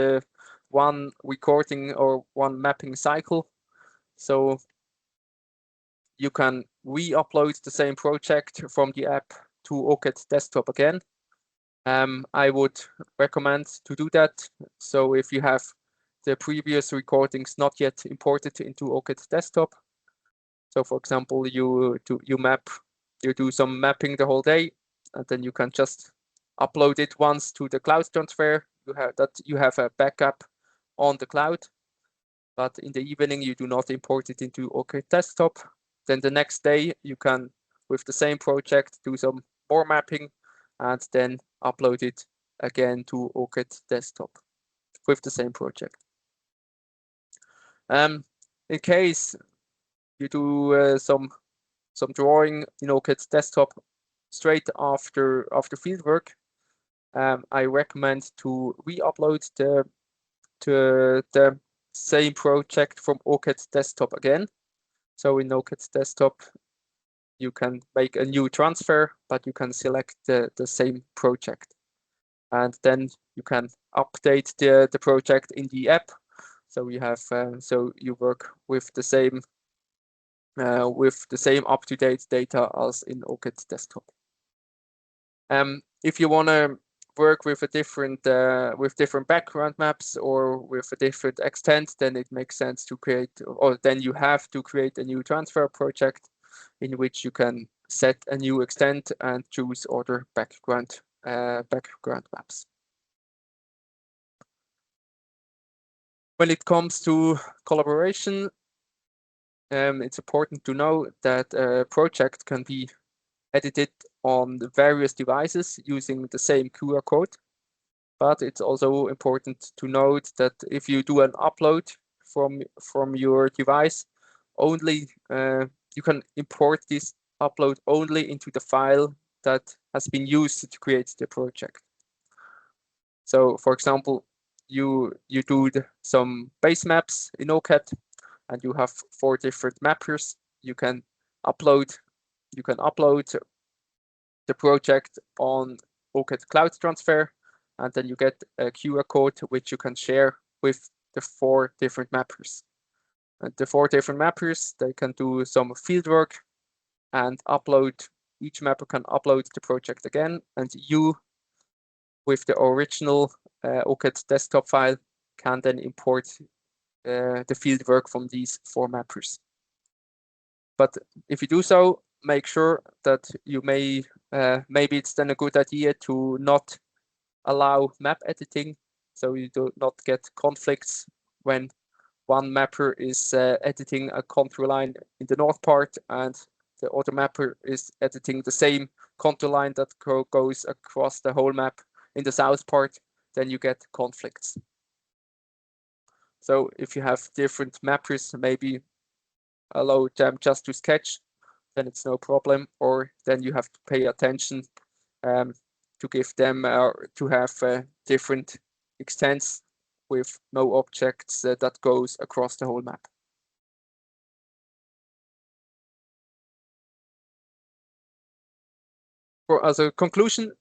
[SPEAKER 1] one recording or one mapping cycle. So you can re-upload the same project from the app to OCAD desktop again. I would recommend to do that. So if you have the previous recordings not yet imported into OCAD desktop, so for example, you do some mapping the whole day, and then you can just upload it once to the cloud transfer. You have a backup on the cloud, but in the evening you do not import it into OCAD desktop. Then the next day you can, with the same project, do some more mapping and then upload it again to OCAD desktop with the same project. In case you do some drawing in OCAD desktop straight after fieldwork, I recommend to re-upload the same project from OCAD desktop again. So in OCAD desktop, you can make a new transfer, but you can select the same project. And then you can update the project in the app. So you have so you work with the same up-to-date data as in OCAD desktop. If you want to work with different background maps or with a different extent, then it makes sense to create, or then you have to create a new transfer project in which you can set a new extent and choose other background maps. When it comes to collaboration, it's important to know that a project can be edited on the various devices using the same QR code. But it's also important to note that if you do an upload from your device, only you can import this upload only into the file that has been used to create the project. So for example, you do some base maps in OCAD, and you have 4 different mappers, you can upload the project on OCAD Cloud Transfer, and then you get a QR code which you can share with the 4 different mappers. And the 4 different mappers, they can do some fieldwork and upload. Each mapper can upload the project again, and you, with the original OCAD desktop file, can then import the fieldwork from these 4 mappers. But if you do so, make sure that you maybe it's then a good idea to not allow map editing, so you do not get conflicts when one mapper is editing a contour line in the north part and the other mapper is editing the same contour line that goes across the whole map in the south part, then you get conflicts. So if you have different mappers, maybe allow them just to sketch, then it's no problem, or then you have to pay attention to give them to have different extents with no objects that goes across the whole map. As a conclusion,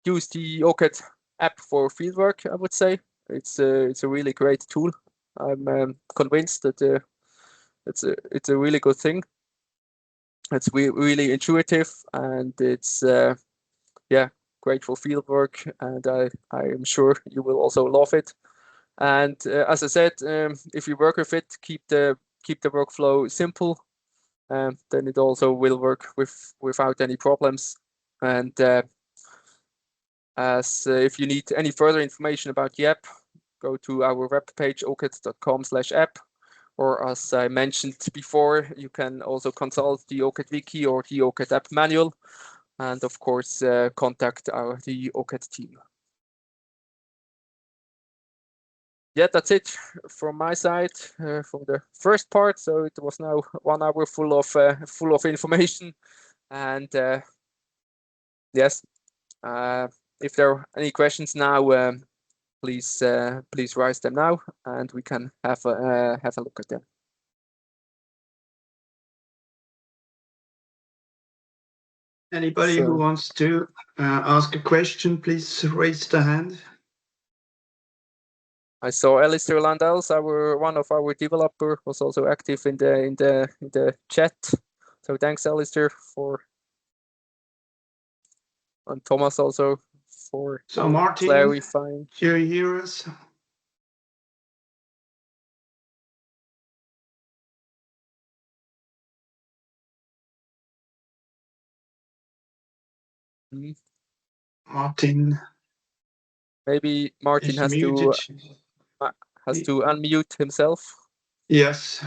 [SPEAKER 1] use the OCAD app for fieldwork. I would say it's a really great tool. I'm convinced that it's a really good thing. It's really intuitive, and it's yeah, great for fieldwork, and I am sure you will also love it. And as I said, if you work with it, keep the workflow simple. Then it also will work without any problems. And if you need any further information about the app, go to our webpage ocad.com/app, or as I mentioned before, you can also consult the OCAD wiki or the OCAD app manual, and of course contact the OCAD team. Yeah, that's it from my side from the first part. So it was now 1 hour full of information, and yes, if there are any questions now, please raise them now, and we can have a look at them.
[SPEAKER 2] Anybody who wants to ask a question, please raise the hand.
[SPEAKER 1] I saw Alistair Landels, one of our developer, was also active in the chat. So thanks, Alistair, and Thomas also for
[SPEAKER 2] Martin,
[SPEAKER 1] clarifying.
[SPEAKER 2] Do you hear us? Martin.
[SPEAKER 1] Maybe Martin has
[SPEAKER 2] muted.
[SPEAKER 1] to unmute himself.
[SPEAKER 2] Yes.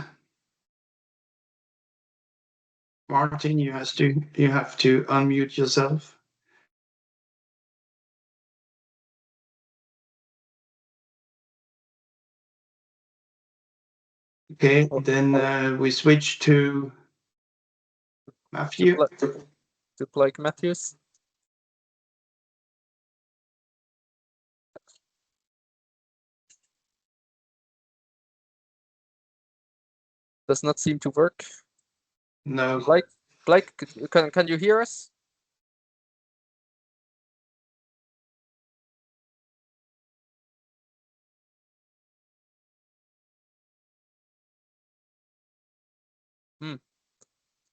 [SPEAKER 2] Martin, you have to unmute yourself. Okay, then we switch to Matthew.
[SPEAKER 1] To Blake Matthews. Does not seem to work.
[SPEAKER 2] No.
[SPEAKER 1] Blake, can you hear us?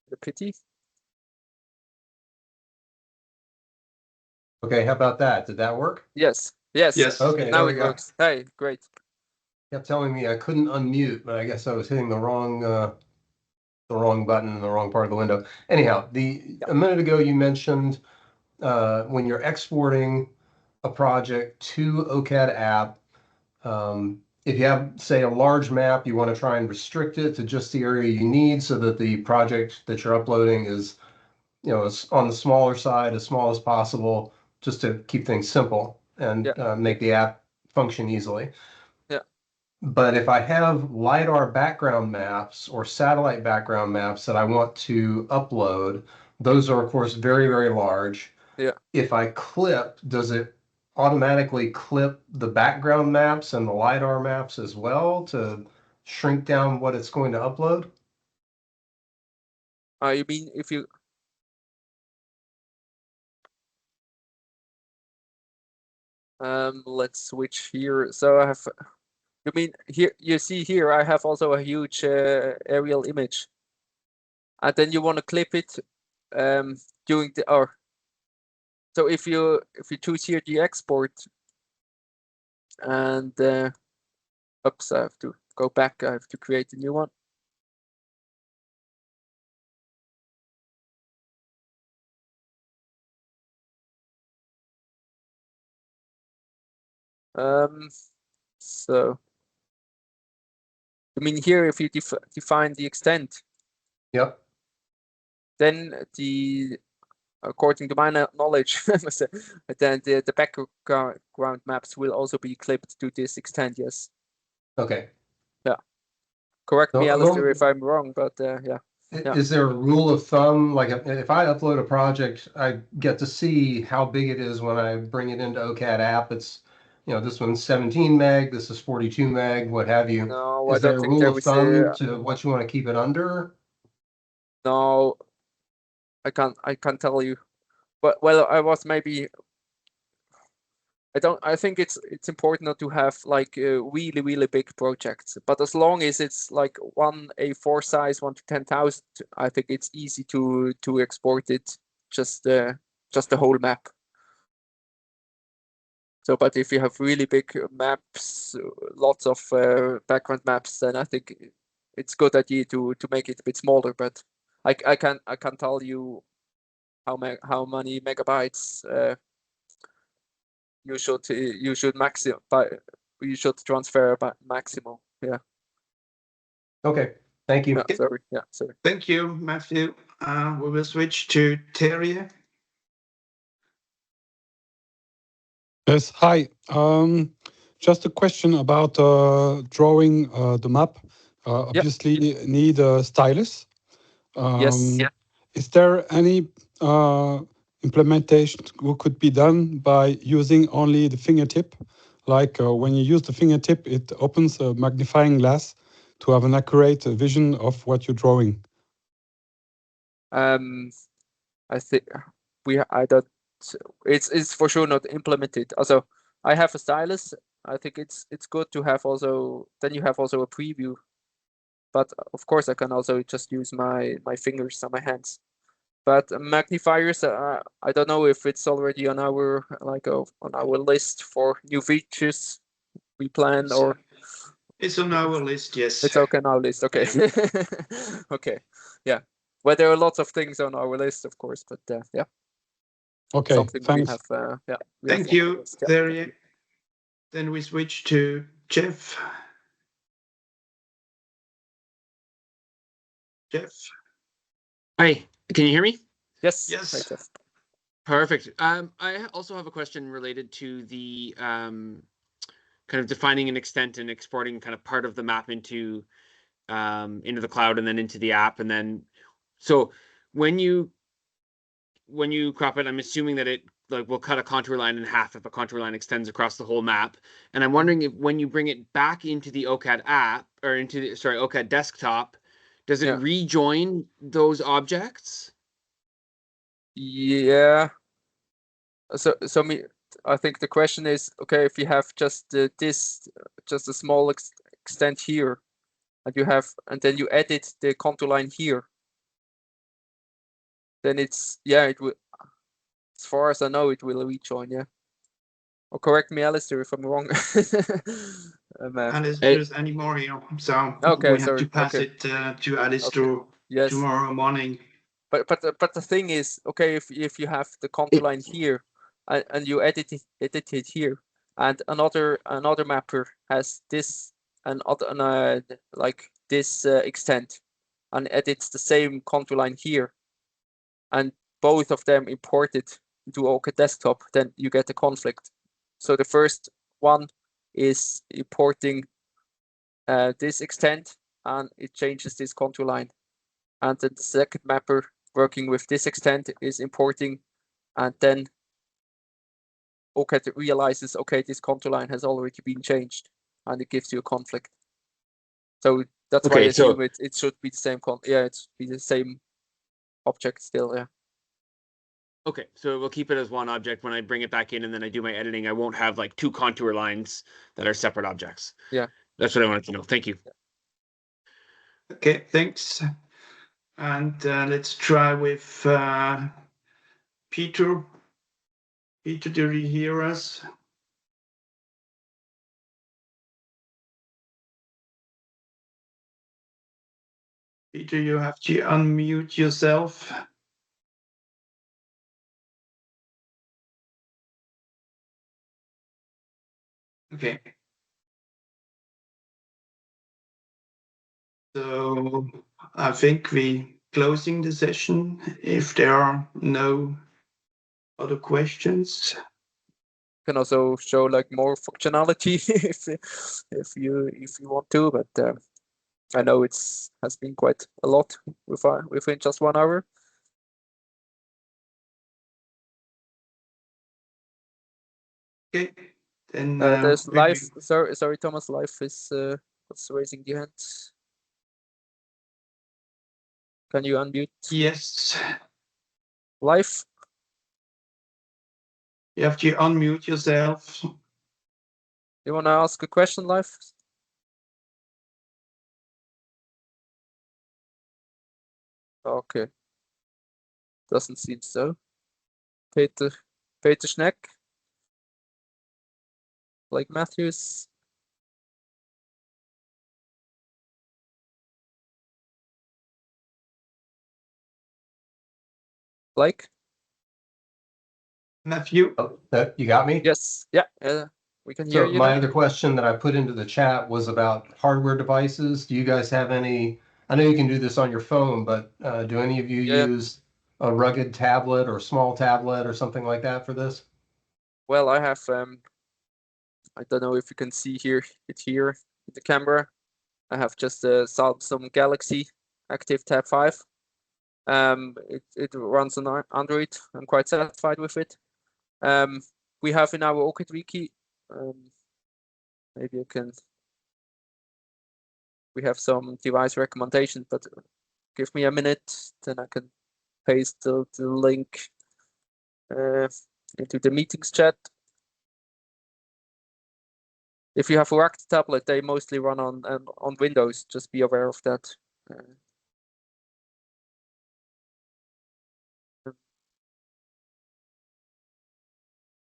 [SPEAKER 1] The pity.
[SPEAKER 3] Okay, how about that? Did that work?
[SPEAKER 1] Yes.
[SPEAKER 3] Okay,
[SPEAKER 1] now it works. Hey, great.
[SPEAKER 3] Kept telling me I couldn't unmute, but I guess I was hitting the wrong button in the wrong part of the window. Anyhow, a minute ago you mentioned when you're exporting a project to OCAD App, if you have, say, a large map, you want to try and restrict it to just the area you need so that the project that you're uploading is, is on the smaller side, as small as possible, just to keep things simple and make the app function easily.
[SPEAKER 1] Yeah.
[SPEAKER 3] But if I have LiDAR background maps or satellite background maps that I want to upload, those are, of course, very, very large.
[SPEAKER 1] Yeah.
[SPEAKER 3] If I clip, does it automatically clip the background maps and the LiDAR maps as well to shrink down what it's going to upload?
[SPEAKER 1] You mean if you let's switch here. So I have, you mean here, you see here, I have also a huge aerial image. And then you want to clip it during the, or so if you choose here the export and oops, I have to go back, I have to create a new one. So I mean here, if you define the extent,
[SPEAKER 3] Yep.
[SPEAKER 1] then according to my knowledge, then the background maps will also be clipped to this extent. Yes.
[SPEAKER 3] Okay.
[SPEAKER 1] Yeah. Correct me,
[SPEAKER 3] So,
[SPEAKER 1] Alistair, if I'm wrong, but yeah. Yeah.
[SPEAKER 3] Is there a rule of thumb? Like if I upload a project, I get to see how big it is when I bring it into OCAD App. It's, this one's 17 meg, this is 42 meg, what have you.
[SPEAKER 1] No, I
[SPEAKER 3] Is there
[SPEAKER 1] don't
[SPEAKER 3] a
[SPEAKER 1] think
[SPEAKER 3] rule
[SPEAKER 1] there
[SPEAKER 3] of
[SPEAKER 1] is
[SPEAKER 3] thumb to what you want to keep it under?
[SPEAKER 1] no, I can't tell you. But well, I was maybe, I think it's important not to have like really big projects. But as long as it's like one A4 size, 1 to 10,000, I think it's easy to export it, just the whole map. So, but if you have really big maps, lots of background maps, then I think it's good idea to make it a bit smaller. But I can't tell you how many megabytes you should maximum, but you should transfer by maximum. Yeah.
[SPEAKER 3] Okay, thank you.
[SPEAKER 1] Yeah, sorry. Yeah, sorry.
[SPEAKER 2] Thank you, Matthew. We will switch to Terje.
[SPEAKER 4] Yes, hi. Just a question about drawing the map. Obviously, you need a stylus.
[SPEAKER 1] Yes.
[SPEAKER 4] Is there any implementation who could be done by using only the fingertip? Like when you use the fingertip, it opens a magnifying glass to have an accurate vision of what you're drawing.
[SPEAKER 1] I think I don't. It's for sure not implemented. Also, I have a stylus. I think it's good to have also. Then you have also a preview. But of course, I can also just use my fingers and my hands. But magnifiers, I don't know if it's already on our on our list for new features we plan, or
[SPEAKER 2] It's on our list, yes.
[SPEAKER 1] it's okay on our list. Okay. Okay. Yeah. Well, there are lots of things on our list, of course, but yeah.
[SPEAKER 4] Okay,
[SPEAKER 1] Something
[SPEAKER 4] thanks.
[SPEAKER 1] we have. Yeah.
[SPEAKER 2] Thank you, Terje. Then we switch to Jeff. Jeff.
[SPEAKER 5] Hi, can you hear me?
[SPEAKER 1] Yes.
[SPEAKER 2] Yes.
[SPEAKER 1] Right, Jeff.
[SPEAKER 5] Perfect. I also have a question related to the kind of defining an extent and exporting kind of part of the map into the cloud and then into the app. And then, so when you crop it, I'm assuming that it will cut a contour line in half if a contour line extends across the whole map. And I'm wondering if when you bring it back into the OCAD app or into the, OCAD desktop, does it rejoin those objects?
[SPEAKER 1] Yeah. So I think the question is, okay, if you have just just a small extent here, and then you edit the contour line here, then it will, as far as I know, it will rejoin. Yeah. Or correct me, Alistair, if I'm wrong.
[SPEAKER 2] And if there's any more here, so
[SPEAKER 1] okay,
[SPEAKER 2] we have to pass it to Alistair tomorrow morning.
[SPEAKER 1] But the thing is, okay, if you have the contour line here, and you edit it here, and another mapper has this and other like this extent, and edits the same contour line here, and both of them imported into OCAD Desktop, then you get a conflict. So the first one is importing this extent, and it changes this contour line, and then the second mapper working with this extent is importing, and then OCAD realizes, okay, this contour line has already been changed, and it gives you a conflict. So that's why I
[SPEAKER 5] Okay, so-
[SPEAKER 1] assume it should be the same yeah, it should be the same object still, yeah.
[SPEAKER 5] Okay, so we'll keep it as one object. When I bring it back in and then I do my editing, I won't have like two contour lines that are separate objects.
[SPEAKER 1] Yeah.
[SPEAKER 5] That's what I wanted to know. Thank you.
[SPEAKER 2] Okay, thanks. And let's try with Peter. Peter, do you hear us? Peter, you have to unmute yourself. Okay. So I think we closing the session if there are no other questions.
[SPEAKER 1] Can also show like more functionality if you want to, but I know has been quite a lot within just 1 hour.
[SPEAKER 2] Okay, then
[SPEAKER 1] There's
[SPEAKER 2] maybe-
[SPEAKER 1] Life. Sorry, Thomas. Life is was raising the hand. Can you unmute?
[SPEAKER 2] Yes,
[SPEAKER 1] Life.
[SPEAKER 2] you have to unmute yourself.
[SPEAKER 1] You want to ask a question, Life? Okay. Doesn't seem so. Peter Schneck. Blake Matthews. Blake?
[SPEAKER 2] Matthew?
[SPEAKER 3] Oh, you got me?
[SPEAKER 1] Yes. Yeah. We can hear
[SPEAKER 3] So
[SPEAKER 1] you
[SPEAKER 3] my
[SPEAKER 1] now.
[SPEAKER 3] other question that I put into the chat was about hardware devices. Do you guys have any? I know you can do this on your phone, but do any of you
[SPEAKER 1] Yeah.
[SPEAKER 3] use a rugged tablet or small tablet or something like that for this?
[SPEAKER 1] Well, I have I don't know if you can see here in the camera. I have just a Samsung Galaxy Active Tab 5. It runs on Android. I'm quite satisfied with it. We have in our OCAD wiki. Maybe you can. We have some device recommendations, but give me a minute, then I can paste the link into the meetings chat. If you have a racked tablet, they mostly run on Windows. Just be aware of that.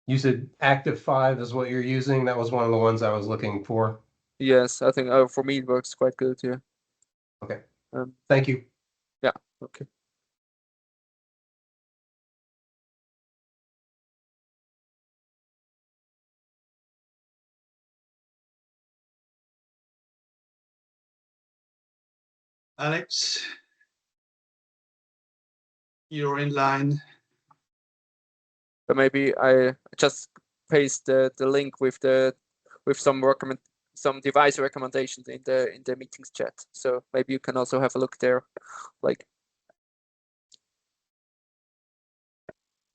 [SPEAKER 3] You said Active 5 is what you're using. That was one of the ones I was looking for.
[SPEAKER 1] Yes, I think for me it works quite good. Yeah.
[SPEAKER 3] Okay.
[SPEAKER 1] Um,
[SPEAKER 3] Thank you.
[SPEAKER 1] yeah. Okay.
[SPEAKER 2] Alex, you're in line.
[SPEAKER 1] But maybe I just paste the link with some device recommendations in the meetings chat. So maybe you can also have a look there. Like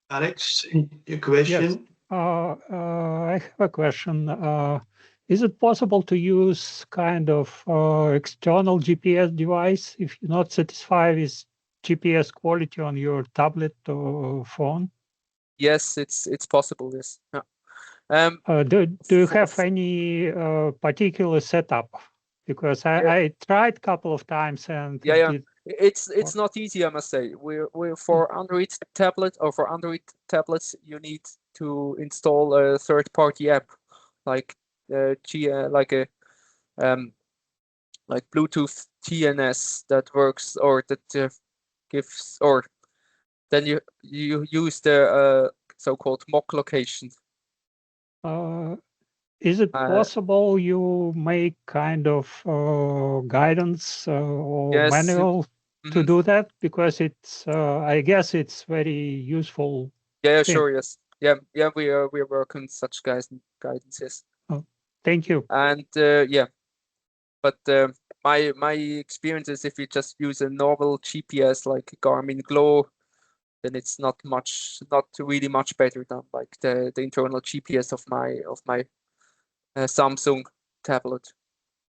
[SPEAKER 2] Alex, your question?
[SPEAKER 6] I have a question. Is it possible to use kind of external GPS device if you're not satisfied with GPS quality on your tablet or phone?
[SPEAKER 1] yes, it's possible. Yes. Yeah.
[SPEAKER 6] Do you have any particular setup? Because I tried a couple of times and
[SPEAKER 1] yeah.
[SPEAKER 6] it
[SPEAKER 1] It's not easy, I must say. We're for Android tablet or for Android tablets, you need to install a third-party app like like Bluetooth TNS that works or that gives, or then you use the so-called mock location.
[SPEAKER 6] Is it possible you make kind of guidance or
[SPEAKER 1] Yes,
[SPEAKER 6] manual to do that? Because it's, I guess it's very useful.
[SPEAKER 1] Yeah,
[SPEAKER 6] thing.
[SPEAKER 1] sure, yes. Yeah, we are working such guidances.
[SPEAKER 6] Thank you.
[SPEAKER 1] And yeah, but my experience is if you just use a normal GPS like Garmin Glow, then it's not really much better than like the internal GPS of my Samsung tablet.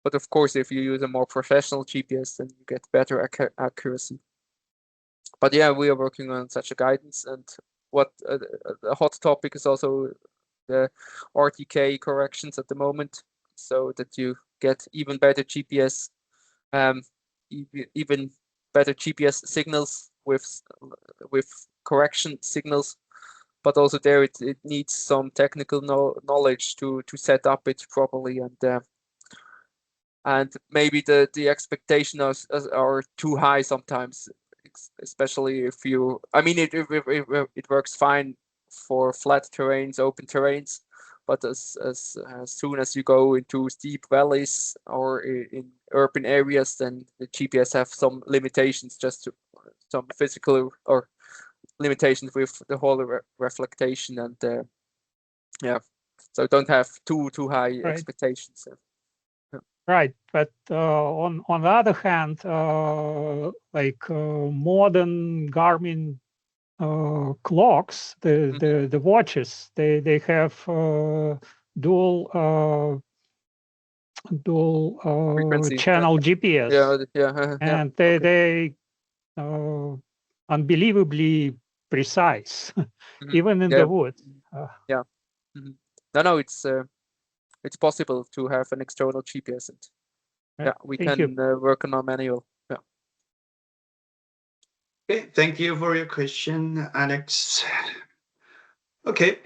[SPEAKER 1] But of course, if you use a more professional GPS, then you get better accuracy. But yeah, we are working on such a guidance, and what a hot topic is also the RTK corrections at the moment, so that you get even better GPS, even better GPS signals with correction signals. But also there, it needs some technical knowledge to set up it properly, and maybe the expectations are too high sometimes, especially if you. I mean, it works fine for flat terrains, open terrains, but as soon as you go into steep valleys or in urban areas, then the GPS have some limitations, some physical or limitations with the whole reflection, and yeah, so don't have too high expectations.
[SPEAKER 6] Right, but on the other hand, like modern Garmin clocks, the watches, they have dual
[SPEAKER 1] Frequency,
[SPEAKER 6] channel GPS, and they unbelievably precise, even in the woods.
[SPEAKER 1] No, it's possible to have an external GPS, and yeah, we can work on our manual. Yeah.
[SPEAKER 2] Okay, thank you for your question, Alex. Okay,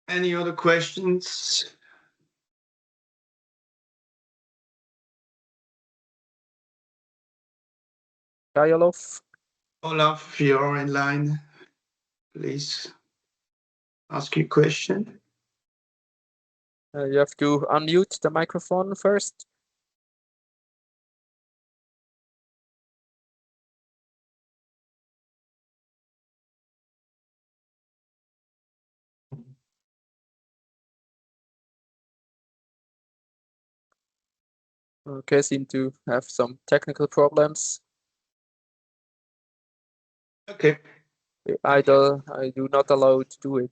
[SPEAKER 2] any other questions? Olaf, you're in line. Please ask your question.
[SPEAKER 1] You have to unmute the microphone first. Okay, seem to have some technical problems.
[SPEAKER 2] Okay.
[SPEAKER 1] I do not allow to do it.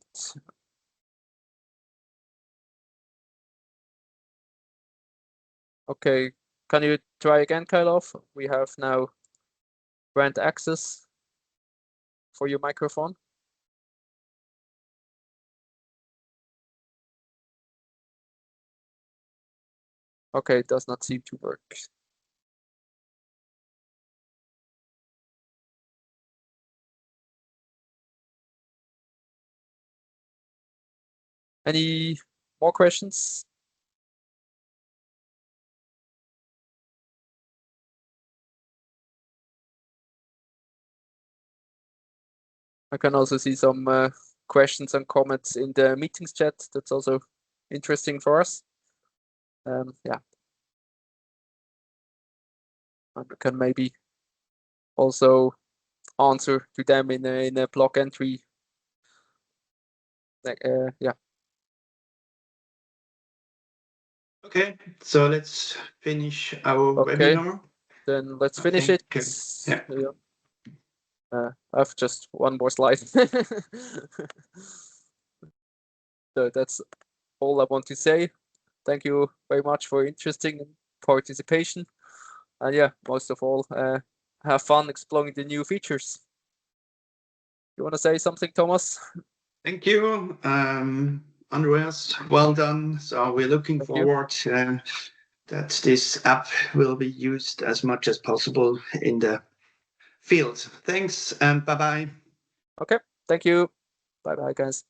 [SPEAKER 1] Okay, can you try again, Kylov? We have now grant access for your microphone. Okay, it does not seem to work. Any more questions? I can also see some questions and comments in the meetings chat. That's also interesting for us. Yeah. And we can maybe also answer to them in a blog entry. Yeah.
[SPEAKER 2] Okay, so let's finish our webinar.
[SPEAKER 1] Then let's finish it. Yeah. I have just one more slide. So that's all I want to say. Thank you very much for interesting participation. And yeah, most of all, have fun exploring the new features. You want to say something, Thomas?
[SPEAKER 2] Thank you, Andreas. Well done. So we're looking forward that this app will be used as much as possible in the field. Thanks and bye-bye.
[SPEAKER 1] Okay, thank you. Bye-bye, guys.